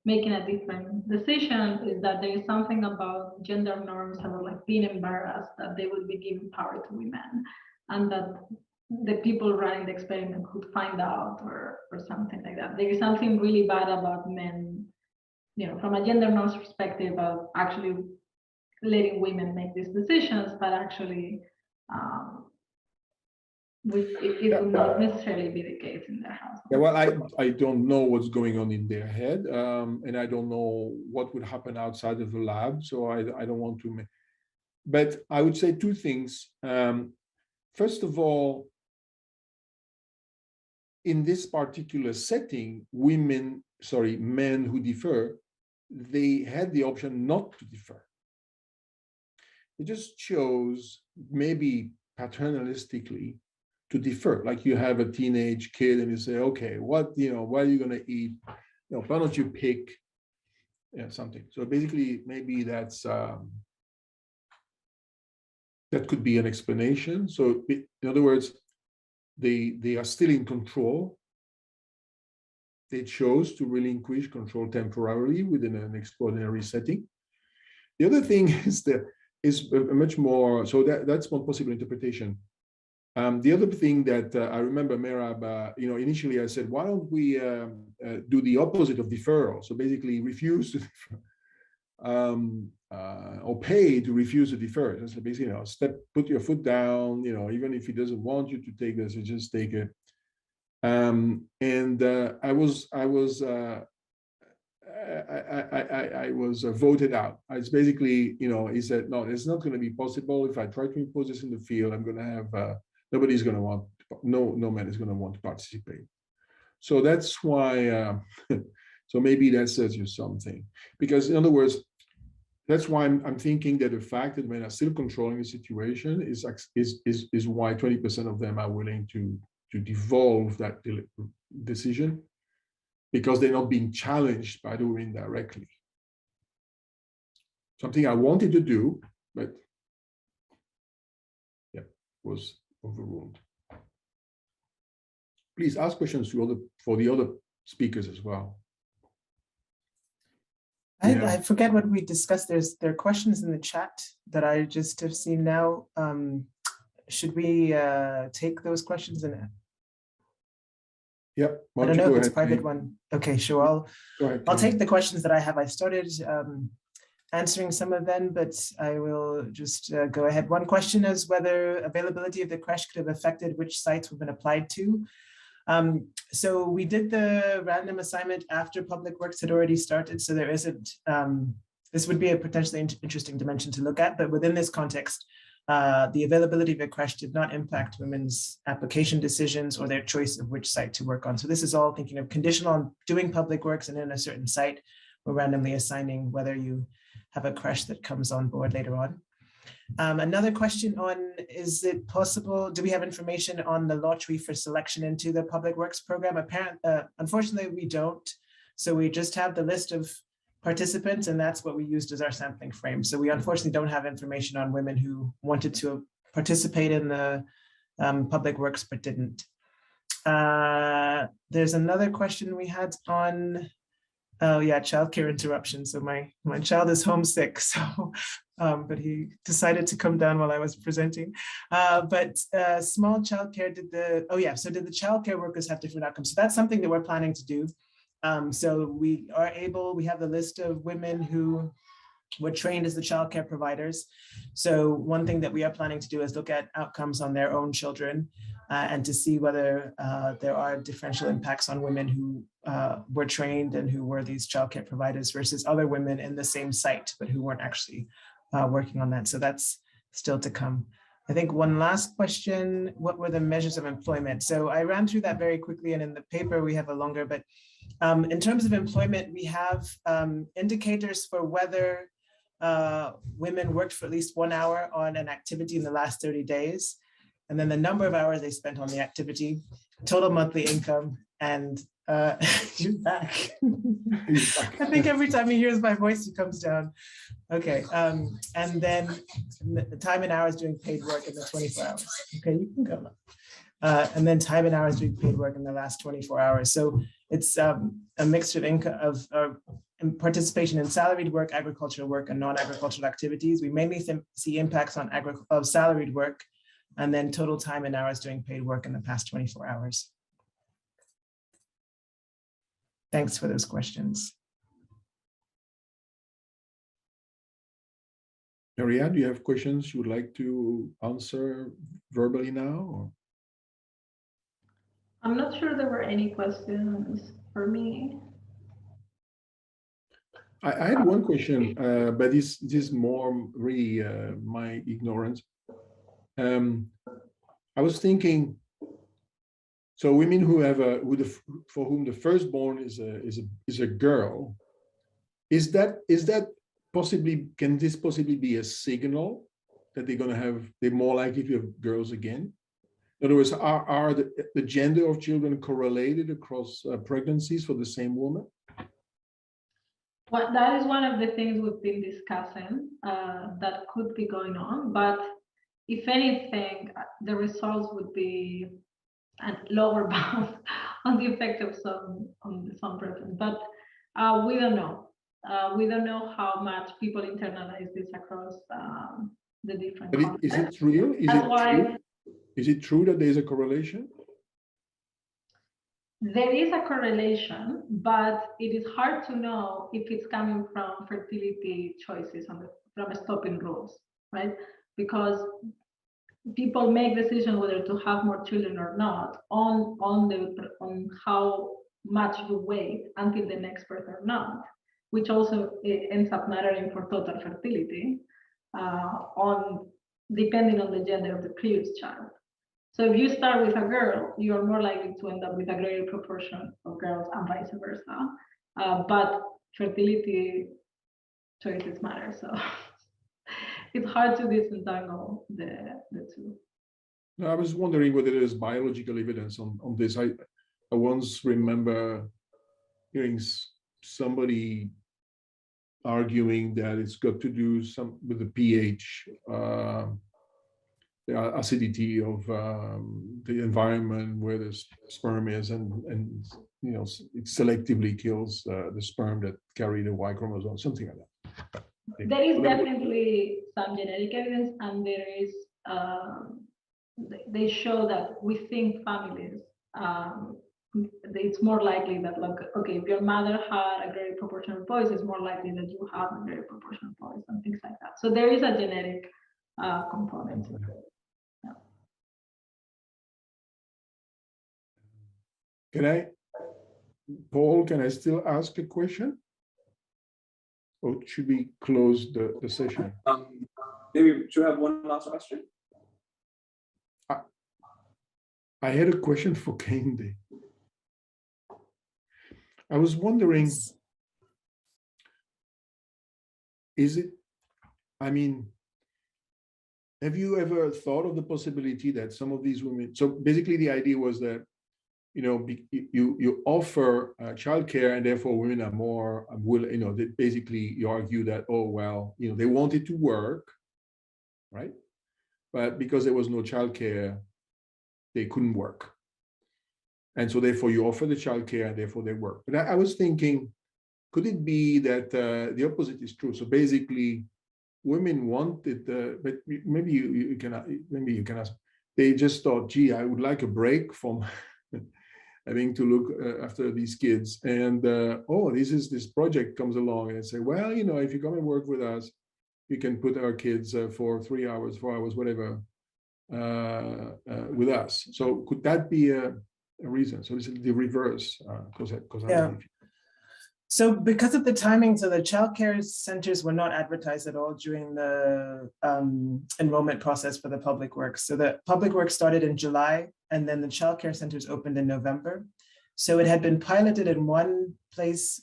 [SPEAKER 4] making a different decision? Is that there is something about gender norms about like being embarrassed that they would be giving power to women, and that the people running the experiment could find out, or something like that? There is something really bad about men, you know, from a gender norms perspective, of actually letting women make these decisions, but actually it would not necessarily be the case in their house.
[SPEAKER 1] Yeah, well, I don't know what's going on in their head, and I don't know what would happen outside of the lab, so I don't want to. But I would say two things. First of all, in this particular setting, men who defer, they had the option not to defer. It just chose, maybe paternalistically, to defer. Like you have a teenage kid and you say, okay, what are you going to eat? Why don't you pick something? So basically, maybe that's that could be an explanation. So in other words, they are still in control. They chose to relinquish control temporarily within an extraordinary setting. The other thing is a much more, so that's one possible interpretation. The other thing that I remember, Merab, initially I said, why don't we do the opposite of deferral? So basically refuse to defer, or pay to refuse to defer. So basically, put your foot down, even if he doesn't want you to take this, you just take it. I was voted out. It's basically, he said, no, it's not going to be possible. If I try to impose this in the field, I'm going to have, nobody's going to want, no man is going to want to participate. So that's why, so maybe that says you something. Because in other words, that's why I'm thinking that the fact that men are still controlling the situation is why 20% of them are willing to devolve that decision, because they're not being challenged by the women directly. Something I wanted to do, but yeah, was overruled. Please ask questions for the other speakers as well.
[SPEAKER 2] I forget what we discussed. There are questions in the chat that I just have seen now. Should we take those questions? And
[SPEAKER 1] yep.
[SPEAKER 2] I don't know if it's a private one. Okay, sure. I'll take the questions that I have. I started answering some of them, but I will just go ahead. One question is whether availability of the creche could have affected which sites we've been applied to. So we did the random assignment after Public Works had already started. So there isn't, this would be a potentially interesting dimension to look at, but within this context, the availability of a creche did not impact women's application decisions or their choice of which site to work on. So this is all thinking of conditional on doing Public Works, and in a certain site, we're randomly assigning whether you have a creche that comes on board later on. Another question on, is it possible, do we have information on the lottery for selection into the Public Works program? Unfortunately, we don't. So we just have the list of participants, and that's what we used as our sampling frame. So we unfortunately don't have information on women who wanted to participate in the Public Works but didn't. There's another question we had on, oh yeah, childcare interruption. So my child is homesick, so but he decided to come down while I was presenting. But small childcare did the, oh yeah, so did the childcare workers have different outcomes? So that's something that we're planning to do. So we have the list of women who were trained as the childcare providers. So one thing that we are planning to do is look at outcomes on their own children and to see whether there are differential impacts on women who were trained and who were these childcare providers versus other women in the same site, but who weren't actually working on that. So that's still to come. I think one last question, what were the measures of employment? So I ran through that very quickly, and in the paper we have a longer, but in terms of employment, we have indicators for whether women worked for at least 1 hour on an activity in the last 30 days, and then the number of hours they spent on the activity, total monthly income, and you're back. I think every time he hears my voice, he comes down. Okay, and then the time and hours doing paid work in the 24 hours. Okay, you can go now. And then time and hours doing paid work in the last 24 hours. So it's a mixture of income of participation in salaried work, agricultural work, and non-agricultural activities. We mainly see impacts on salaried work, and then total time and hours doing paid work in the past 24 hours. Thanks for those questions.
[SPEAKER 1] Maria, do you have questions you would like to answer verbally now? Or?
[SPEAKER 4] I'm not sure there were any questions for me.
[SPEAKER 1] I had one question, but this is more really my ignorance. I was thinking, so women who have for whom the firstborn is a girl, is that possibly, can this possibly be a signal that they're more likely to have girls again? In other words, are the gender of children correlated across pregnancies for the same woman?
[SPEAKER 4] Well, that is one of the things we've been discussing that could be going on, but if anything, the results would be a lower bound on the effect of some preference, but we don't know. We don't know how much people internalize this across the different contexts.
[SPEAKER 1] Is it real? Is it true that there's a correlation?
[SPEAKER 4] There is a correlation, but it is hard to know if it's coming from fertility choices from stopping rules, right? Because people make decisions whether to have more children or not on how much you wait until the next birth or not, which also ends up mattering for total fertility, depending on the gender of the previous child. So if you start with a girl, you are more likely to end up with a greater proportion of girls and vice versa. But fertility choices matter, so it's hard to disentangle the two.
[SPEAKER 1] No, I was wondering whether there's biological evidence on this. I once remember hearing somebody arguing that it's got to do with the pH, the acidity of the environment where the sperm is, and you know, it selectively kills the sperm that carry the Y chromosome, something like that.
[SPEAKER 4] There is definitely some genetic evidence, and there is they show that within families, it's more likely that, like, okay, if your mother had a greater proportion of boys, it's more likely that you have a greater proportion of boys and things like that. So there is a genetic component to it. Yeah.
[SPEAKER 1] Paul, can I still ask a question? Or should we close the session?
[SPEAKER 6] Maybe do you have one last question?
[SPEAKER 1] I had a question for Kehinde. I was wondering, have you ever thought of the possibility that some of these women, so basically the idea was that, you know, you offer childcare, and therefore women are more willing, you know, basically you argue that, oh, well, you know, they wanted to work, right? But because there was no childcare, they couldn't work. And so therefore you offer the childcare, and therefore they work. But I was thinking, could it be that the opposite is true? So basically women wanted, but maybe you can ask, they just thought, gee, I would like a break from having to look after these kids. And this project comes along and say, well, you know, if you come and work with us, you can put our kids for 3 hours, 4 hours, whatever, with us. So could that be a reason? So this is the reverse.
[SPEAKER 2] So because of the timing, so the childcare centers were not advertised at all during the enrollment process for the public works. So the public works started in July, and then the childcare centers opened in November. So it had been piloted in one place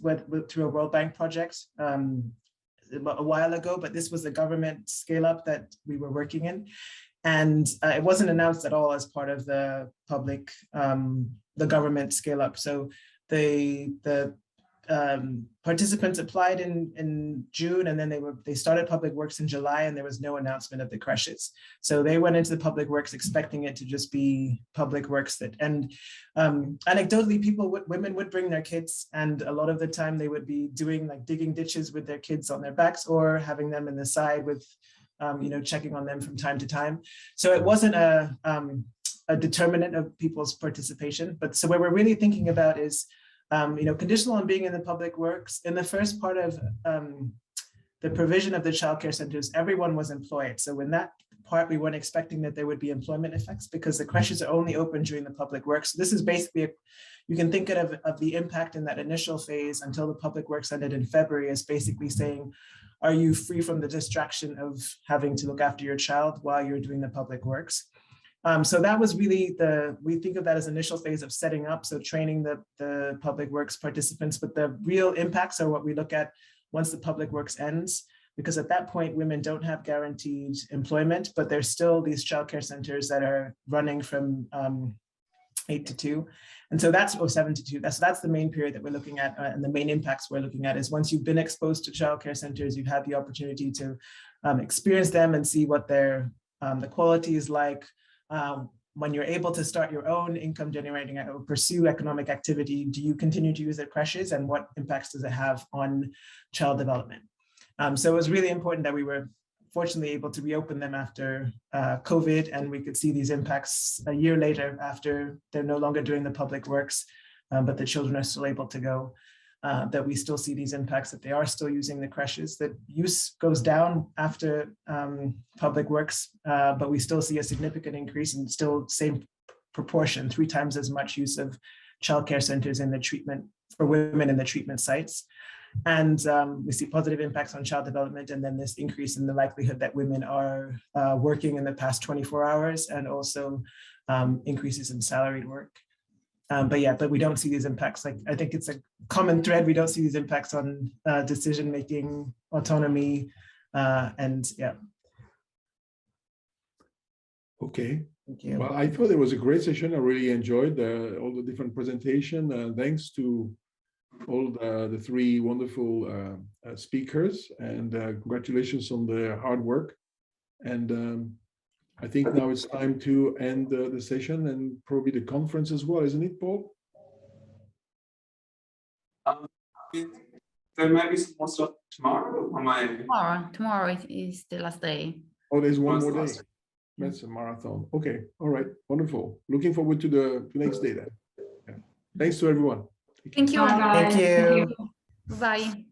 [SPEAKER 2] through a World Bank project a while ago, but this was the government scale up that we were working in. And it wasn't announced at all as part of the public, the government scale up. So the participants applied in June, and then they started public works in July, and there was no announcement of the creches. So they went into the public works expecting it to just be public works anecdotally, women would bring their kids, and a lot of the time they would be doing like digging ditches with their kids on their backs or having them in the side with, checking on them from time to time. So it wasn't a determinant of people's participation, but so what we're really thinking about is conditional on being in the public works. In the first part of the provision of the childcare centers, everyone was employed. So in that part, we weren't expecting that there would be employment effects because the creches are only open during the public works. This is basically, you can think of the impact in that initial phase until the public works ended in February as basically saying, are you free from the distraction of having to look after your child while you're doing the public works? So that was really we think of that as initial phase of setting up, so training the public works participants, but the real impacts are what we look at once the public works ends, because at that point, women don't have guaranteed employment, but there's still these childcare centers that are running from 8 to 2. And so that's 7 to 2. That's the main period that we're looking at. And the main impacts we're looking at is once you've been exposed to childcare centers, you've had the opportunity to experience them and see what the quality is like. When you're able to start your own income generating or pursue economic activity, do you continue to use the creches, and what impacts does it have on child development? So it was really important that we were fortunately able to reopen them after COVID, and we could see these impacts a year later after they're no longer doing the public works, but the children are still able to go. That we still see these impacts, that they are still using the creches, that use goes down after public works, but we still see a significant increase and still same proportion, 3 times as much use of childcare centers in the treatment for women in the treatment sites. And we see positive impacts on child development, and then this increase in the likelihood that women are working in the past 24 hours, and also increases in salaried work. But we don't see these impacts. Like, I think it's a common thread. We don't see these impacts on decision-making, autonomy, and yeah.
[SPEAKER 1] Okay.
[SPEAKER 2] Thank you.
[SPEAKER 1] Well, I thought it was a great session. I really enjoyed all the different presentation. Thanks to all the 3 wonderful speakers, and congratulations on the hard work. And I think now it's time to end the session and probably the conference as well, isn't it, Paul?
[SPEAKER 6] There might be some more stuff tomorrow.
[SPEAKER 5] Tomorrow is the last day.
[SPEAKER 1] Oh, there's one more day. That's a marathon. Okay, all right, wonderful. Looking forward to the next day then. Yeah. Thanks to everyone.
[SPEAKER 5] Thank you.
[SPEAKER 4] Bye-bye.
[SPEAKER 2] Thank you.
[SPEAKER 5] Bye.